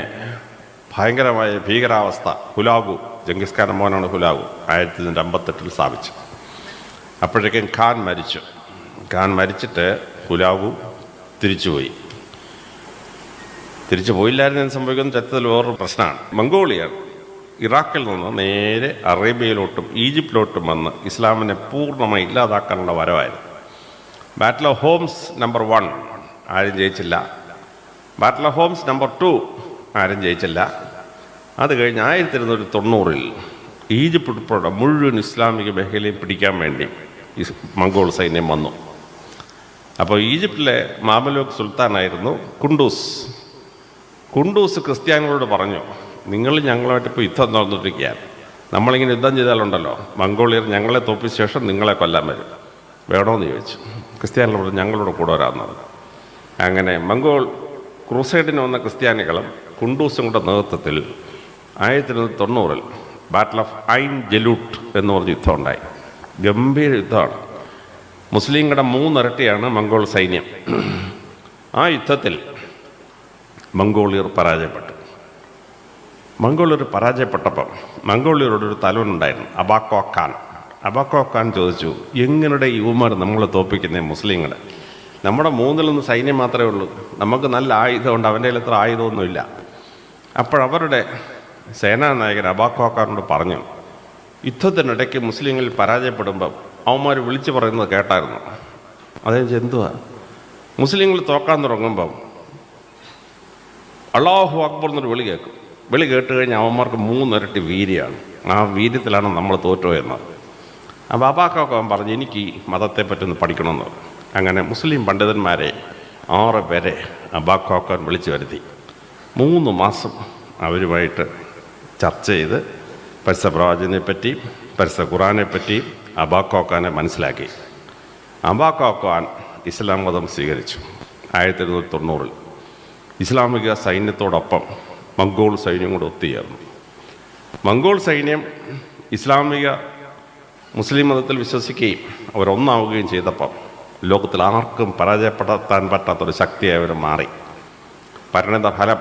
ഭയങ്കരമായ ഭീകരാവസ്ഥ. ഹുലാഗു, ജംഗിസ് ഖാൻ മോനാണ് ഹുലാഗു, 1258 സ്ഥാപിച്ചു. അപ്പോഴേക്കും ഖാൻ മരിച്ചു. ഖാൻ മരിച്ചിട്ട് ഹുലാഗു തിരിച്ചുപോയി. തിരിച്ചു പോയില്ലായിരുന്നു സംഭവിക്കുന്ന ചരിത്രത്തിൽ വേറൊരു പ്രശ്നമാണ്. മംഗോളിയർ ഇറാഖിൽ നിന്ന് നേരെ അറേബ്യയിലോട്ടും ഈജിപ്തിലോട്ടും വന്ന് ഇസ്ലാമിനെ പൂർണ്ണമായി ഇല്ലാതാക്കാനുള്ള വരവായിരുന്നു. ബാറ്റിൽ ഓഫ് ഹോംസ് നമ്പർ 1 ആരും ജയിച്ചില്ല. ബാറ്റിൽ ഓഫ് ഹോംസ് നമ്പർ 2 ആരും ജയിച്ചില്ല. അത് കഴിഞ്ഞ് 1290 ഈജിപ്ത് ഉൾപ്പെടെ മുഴുവൻ ഇസ്ലാമിക മേഖലയും പിടിക്കാൻ വേണ്ടി മംഗോൾ സൈന്യം വന്നു. അപ്പോൾ ഈജിപ്തിലെ മാമലൂക്ക് സുൽത്താനായിരുന്നു കുണ്ടൂസ് ക്രിസ്ത്യാനികളോട് പറഞ്ഞു, നിങ്ങൾ ഞങ്ങളുമായിട്ട് ഇപ്പോൾ യുദ്ധം നടന്നിട്ടിരിക്കുകയാണ്. നമ്മളിങ്ങനെ യുദ്ധം ചെയ്താലുണ്ടല്ലോ മംഗോളിയർ ഞങ്ങളെ തോപ്പിച്ച ശേഷം നിങ്ങളെ കൊല്ലാൻ വരും, വേണമെന്ന് ചോദിച്ചു. ക്രിസ്ത്യാനികളോട് ഞങ്ങളോട് കൂടെ വരാമെന്നത്. അങ്ങനെ മംഗോൾ ക്രൂസൈഡിന് വന്ന ക്രിസ്ത്യാനികളും കുണ്ടൂസും കൂടെ നേതൃത്വത്തിൽ 1290 ബാറ്റിൽ ഓഫ് ഐൻ ജലൂട്ട് എന്ന് പറഞ്ഞ യുദ്ധം ഉണ്ടായി. ഗംഭീര യുദ്ധമാണ്. മുസ്ലിങ്ങളുടെ 3 ഇരട്ടിയാണ് മംഗോൾ സൈന്യം. ആ യുദ്ധത്തിൽ മംഗോളിയർ പരാജയപ്പെട്ടു. മംഗോളിയരോടൊരു മംഗോളിയരോടൊരു തലവനുണ്ടായിരുന്നു, അബാക്കോ ഖാൻ ചോദിച്ചു, എങ്ങനെ യുവമാർ നമ്മളെ തോപ്പിക്കുന്നേ മുസ്ലിങ്ങൾ? നമ്മുടെ 3 സൈന്യം മാത്രമേ ഉള്ളൂ, നമുക്ക് നല്ല ആയുധമുണ്ട്, അവൻ്റെ കയ്യിൽ എത്ര ആയുധമൊന്നുമില്ല. അപ്പോഴവരുടെ സേനാനായകൻ അബാക്കോ ഖാനോട് പറഞ്ഞു, യുദ്ധത്തിനിടയ്ക്ക് മുസ്ലിങ്ങൾ പരാജയപ്പെടുമ്പം അവന്മാർ വിളിച്ചു പറയുന്നത് കേട്ടായിരുന്നു. അതെന്ന് എന്തുവാ, മുസ്ലിങ്ങൾ തോക്കാൻ തുടങ്ങുമ്പം അല്ലാഹു അക്ബർ എന്നൊരു വിളി കേൾക്കും. വിളി കേട്ട് കഴിഞ്ഞാൽ അവന്മാർക്ക് 3 ഇരട്ടി വീര്യമാണ്. ആ വീര്യത്തിലാണ് നമ്മൾ തോറ്റുപോയെന്നത്. അപ്പോൾ അബാക്കോ ഖാൻ പറഞ്ഞു, എനിക്ക് ഈ മതത്തെ പറ്റി പഠിക്കണമെന്ന് പറഞ്ഞു. അങ്ങനെ മുസ്ലിം പണ്ഡിതന്മാരെ 6 പേരെ അബാക്കോ ഖാൻ വിളിച്ചു വരുത്തി. 3 മാസം അവരുമായിട്ട് ചർച്ച ചെയ്ത് പരിശുദ്ധ പ്രവാചകനെ പറ്റിയും പരിശുദ്ധ ഖുറാനെ പറ്റിയും അബാഖാനെ മനസ്സിലാക്കി. അബാഖാൻ ഇസ്ലാം മതം സ്വീകരിച്ചു. 1790 ഇസ്ലാമിക സൈന്യത്തോടൊപ്പം മംഗോൾ സൈന്യം കൂടെ ഒത്തുചേർന്നു. മംഗോൾ സൈന്യം ഇസ്ലാമിക മുസ്ലിം മതത്തിൽ വിശ്വസിക്കുകയും അവരൊന്നാവുകയും ചെയ്തപ്പോൾ ലോകത്തിൽ ആർക്കും പരാജയപ്പെടുത്താൻ പറ്റാത്തൊരു ശക്തിയായി അവർ മാറി. പരിണിത ഫലം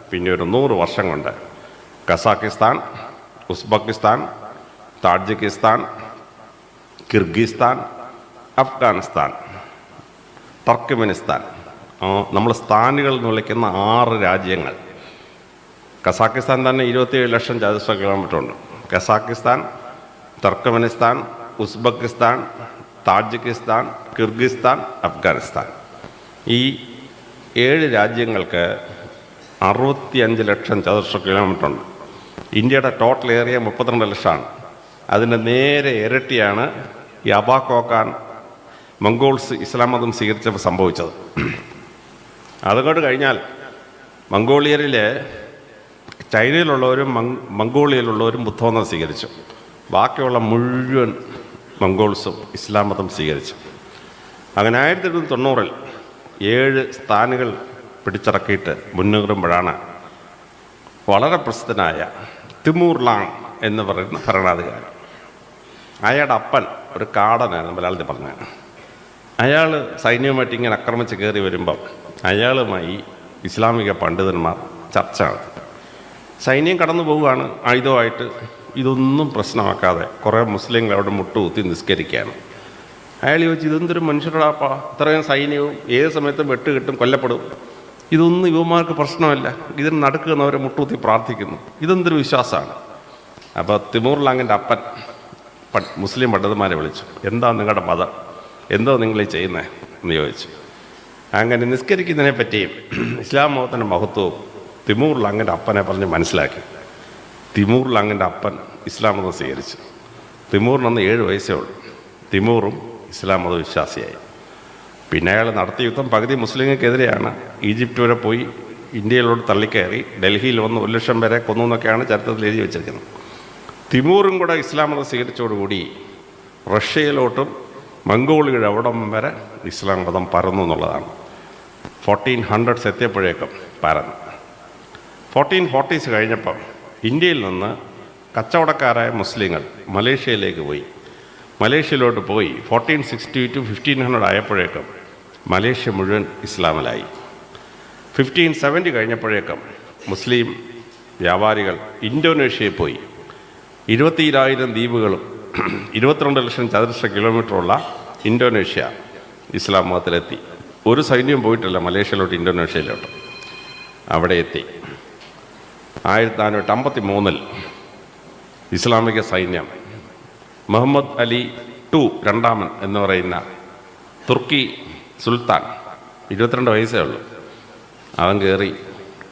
പിന്നെ ഒരു 100 വർഷം കൊണ്ട് Kazakhstan, Uzbekistan, Tajikistan, Kyrgyzstan, Afghanistan, Turkmenistan, നമ്മൾ സ്ഥാനുകൾ എന്ന് വിളിക്കുന്ന 6 രാജ്യങ്ങൾ. കസാക്കിസ്ഥാൻ തന്നെ 27 ലക്ഷം ചതുരശ്ര കിലോമീറ്റർ ഉണ്ട്. Kazakhstan, Turkmenistan, Uzbekistan, Tajikistan, Kyrgyzstan, Afghanistan, ഈ 7 രാജ്യങ്ങൾക്ക് 65 ലക്ഷം ചതുരശ്ര കിലോമീറ്റർ ഉണ്ട്. ഇന്ത്യയുടെ ടോട്ടൽ ഏരിയ 32 ലക്ഷമാണ്. അതിൻ്റെ നേരെ ഇരട്ടിയാണ് ഈ അബാഖാൻ മംഗോൾസ് ഇസ്ലാം മതം സ്വീകരിച്ചപ്പോൾ സംഭവിച്ചത്. അതുകൊണ്ട് കഴിഞ്ഞാൽ മംഗോളിയരിലെ ചൈനയിലുള്ളവരും മംഗോളിയയിലുള്ളവരും ബുദ്ധമതം സ്വീകരിച്ചു. ബാക്കിയുള്ള മുഴുവൻ മംഗോൾസും ഇസ്ലാം മതം സ്വീകരിച്ചു. അങ്ങനെ 1890 7 സ്ഥാനുകൾ പിടിച്ചിറക്കിയിട്ട് മുന്നേറുമ്പോഴാണ് വളരെ പ്രസിദ്ധനായ തിമൂർ ലാങ് എന്ന് പറയുന്ന ഭരണാധികാരി, അയാളുടെ അപ്പൻ ഒരു കാടനായിരുന്നു, മലയാളത്തിൽ പറഞ്ഞാൽ. അയാൾ സൈന്യവുമായിട്ട് ഇങ്ങനെ ആക്രമിച്ച് കയറി വരുമ്പം അയാളുമായി ഇസ്ലാമിക പണ്ഡിതന്മാർ ചർച്ച നടത്തി. സൈന്യം കടന്നു പോവുകയാണ് ആയുധമായിട്ട്. ഇതൊന്നും പ്രശ്നമാക്കാതെ കുറേ മുസ്ലിങ്ങൾ അവിടെ മുട്ടുകുത്തി നിസ്കരിക്കുകയാണ്. അയാൾ ചോദിച്ചു, ഇതെന്തൊരു മനുഷ്യരോടാപ്പാ, ഇത്രയും സൈന്യവും ഏത് സമയത്തും വെട്ടുകിട്ടും, കൊല്ലപ്പെടും, ഇതൊന്നും യുവമാർക്ക് പ്രശ്നമല്ല, ഇതിന് നടുക്കുന്നവരെ മുട്ടുകുത്തി പ്രാർത്ഥിക്കുന്നു, ഇതെന്തൊരു വിശ്വാസമാണ്. അപ്പോൾ തിമൂർ ലാങ്ങിൻ്റെ അപ്പൻ മുസ്ലിം പണ്ഡിതന്മാരെ വിളിച്ചു, എന്താ നിങ്ങളുടെ മതം, എന്തോ നിങ്ങൾ ഈ ചെയ്യുന്നത് എന്ന് ചോദിച്ചു. അങ്ങനെ നിസ്കരിക്കുന്നതിനെ പറ്റിയും ഇസ്ലാം മതത്തിൻ്റെ മഹത്വവും തിമൂർ ലാങ്ങിൻ്റെ അപ്പനെ പറഞ്ഞ് മനസ്സിലാക്കി. തിമൂർ ലാങ്ങിൻ്റെ അപ്പൻ ഇസ്ലാം മതം സ്വീകരിച്ചു. തിമൂറിനന്ന് 7 വയസ്സേ ഉള്ളൂ. തിമൂറും ഇസ്ലാം മത വിശ്വാസിയായി. പിന്നെ അയാൾ നടത്തിയ യുദ്ധം പകുതി മുസ്ലിങ്ങൾക്കെതിരെയാണ്. ഈജിപ്റ്റ് വരെ പോയി ഇന്ത്യയിലോട്ട് തള്ളിക്കയറി ഡൽഹിയിൽ വന്ന് 1 ലക്ഷം പേരെ കൊന്നു എന്നൊക്കെയാണ് ചരിത്രത്തിൽ എഴുതി വെച്ചിരിക്കുന്നത്. തിമൂറും കൂടെ ഇസ്ലാം മതം സ്വീകരിച്ചതോടുകൂടി റഷ്യയിലോട്ടും മംഗോളിയുടെ അവിടം വരെ ഇസ്ലാം മതം പരന്നു എന്നുള്ളതാണ്. 1400s എത്തിയപ്പോഴേക്കും പരന്നു. 1440s കഴിഞ്ഞപ്പം ഇന്ത്യയിൽ നിന്ന് കച്ചവടക്കാരായ മുസ്ലിങ്ങൾ മലേഷ്യയിലേക്ക് പോയി. മലേഷ്യയിലോട്ട് പോയി 1460 to 1500 ആയപ്പോഴേക്കും മലേഷ്യ മുഴുവൻ ഇസ്ലാമിലായി. 1570 കഴിഞ്ഞപ്പോഴേക്കും മുസ്ലിം വ്യാപാരികൾ ഇന്തോനേഷ്യയിൽ പോയി. 22,000 ദ്വീപുകളും 22 ലക്ഷം ചതുരശ്ര കിലോമീറ്ററുള്ള ഇന്തോനേഷ്യ ഇസ്ലാം മതത്തിലെത്തി. ഒരു സൈന്യം പോയിട്ടില്ല മലേഷ്യയിലോട്ട്, ഇന്തോനേഷ്യയിലോട്ട്. അവിടെ എത്തി. 1453 ഇസ്ലാമിക സൈന്യം മുഹമ്മദ് അലി രണ്ടാമൻ എന്ന് പറയുന്ന തുർക്കി സുൽത്താൻ, 22 വയസ്സേ ഉള്ളൂ, അവൻ കയറി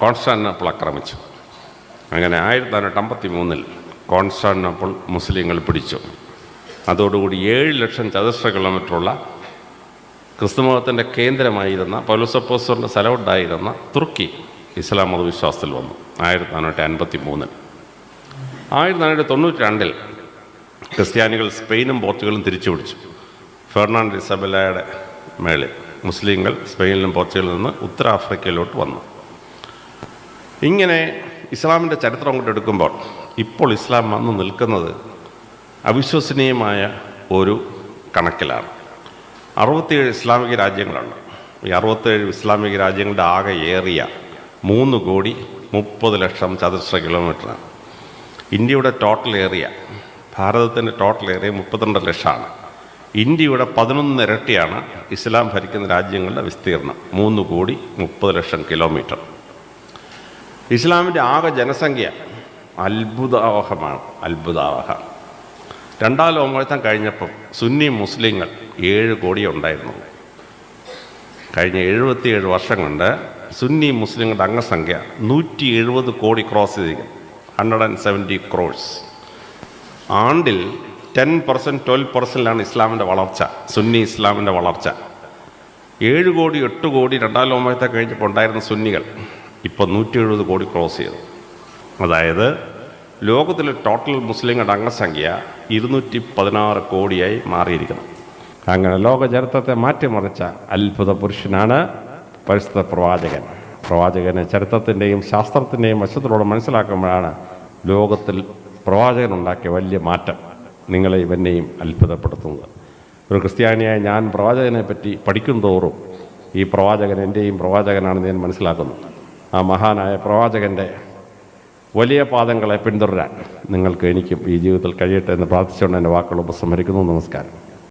കോൺസ്റ്റാന്റിനോപ്പിൾ ആക്രമിച്ചു. അങ്ങനെ 1453 കോൺസ്റ്റാന്റിനോപ്പിൾ മുസ്ലിങ്ങൾ പിടിച്ചു. അതോടുകൂടി 7 ലക്ഷം ചതുരശ്ര കിലോമീറ്ററുള്ള ക്രിസ്തുമതത്തിൻ്റെ കേന്ദ്രമായിരുന്ന പൗലോസപ്പോസ്തലൻ്റെ സ്ഥലമുണ്ടായിരുന്ന തുർക്കി ഇസ്ലാം മതവിശ്വാസത്തിൽ വന്നു 1453. 1492 ക്രിസ്ത്യാനികൾ സ്പെയിനും പോർച്ചുഗലും തിരിച്ചു പിടിച്ചു. ഫെർണാണ്ടോ ഇസബെല്ലയുടെ മേളിൽ മുസ്ലിങ്ങൾ സ്പെയിനിലും പോർച്ചുഗലിൽ നിന്ന് ഉത്തരാഫ്രിക്കയിലോട്ട് വന്നു. ഇങ്ങനെ ഇസ്ലാമിൻ്റെ ചരിത്രം കൊണ്ട് എടുക്കുമ്പോൾ ഇപ്പോൾ ഇസ്ലാം വന്ന് നിൽക്കുന്നത് അവിശ്വസനീയമായ ഒരു കണക്കിലാണ്. 67 ഇസ്ലാമിക രാജ്യങ്ങളുണ്ട്. ഈ 67 ഇസ്ലാമിക രാജ്യങ്ങളുടെ ആകെ ഏറിയ 3,30,00,000 ചതുരശ്ര കിലോമീറ്ററാണ്. ഇന്ത്യയുടെ ടോട്ടൽ ഏരിയ, ഭാരതത്തിൻ്റെ ടോട്ടൽ ഏരിയ 32 ലക്ഷമാണ്. ഇന്ത്യയുടെ 11 ഇരട്ടിയാണ് ഇസ്ലാം ഭരിക്കുന്ന രാജ്യങ്ങളുടെ വിസ്തീർണം, 3,30,00,000 കിലോമീറ്റർ. ഇസ്ലാമിൻ്റെ ആകെ ജനസംഖ്യ അത്ഭുതാവഹമാണ്. രണ്ടാം ലോകയുദ്ധം കഴിഞ്ഞപ്പം സുന്നി മുസ്ലിങ്ങൾ 7 കോടി ഉണ്ടായിരുന്നു. കഴിഞ്ഞ 77 വർഷം കൊണ്ട് സുന്നി മുസ്ലിങ്ങളുടെ അംഗസംഖ്യ 170 കോടി ക്രോസ് ചെയ്തിരിക്കും, 170 crores. ആണ്ടിൽ 10%, 12%ലാണ് ഇസ്ലാമിൻ്റെ വളർച്ച, സുന്നി ഇസ്ലാമിൻ്റെ വളർച്ച. 7 കോടി 8 കോടി രണ്ടാം ലോകയുദ്ധം കഴിഞ്ഞപ്പോൾ ഉണ്ടായിരുന്ന സുന്നികൾ ഇപ്പോൾ 170 കോടി ക്രോസ് ചെയ്തു. അതായത് ലോകത്തിലെ ടോട്ടൽ മുസ്ലിങ്ങളുടെ അംഗസംഖ്യ 216 കോടിയായി മാറിയിരിക്കണം. അങ്ങനെ ലോക ചരിത്രത്തെ മാറ്റിമറിച്ച അത്ഭുത പുരുഷനാണ് പരിശുദ്ധ പ്രവാചകൻ. പ്രവാചകന് ചരിത്രത്തിൻ്റെയും ശാസ്ത്രത്തിൻ്റെയും വശത്തിലൂടെ മനസ്സിലാക്കുമ്പോഴാണ് ലോകത്തിൽ പ്രവാചകനുണ്ടാക്കിയ വലിയ മാറ്റം നിങ്ങളെ ഇവനെയും അത്ഭുതപ്പെടുത്തുന്നത്. ഒരു ക്രിസ്ത്യാനിയായ ഞാൻ പ്രവാചകനെ പറ്റി പഠിക്കും തോറും ഈ പ്രവാചകൻ എൻ്റെയും പ്രവാചകനാണെന്ന് ഞാൻ മനസ്സിലാക്കുന്നു. ആ മഹാനായ പ്രവാചകൻ്റെ വലിയ പാദങ്ങളെ പിന്തുടരാൻ നിങ്ങൾക്ക് എനിക്കും ഈ ജീവിതത്തിൽ കഴിയട്ടെ എന്ന് പ്രാർത്ഥിച്ചുകൊണ്ട് എൻ്റെ വാക്കുകൾ ഉപസംഹരിക്കുന്നു. നമസ്കാരം.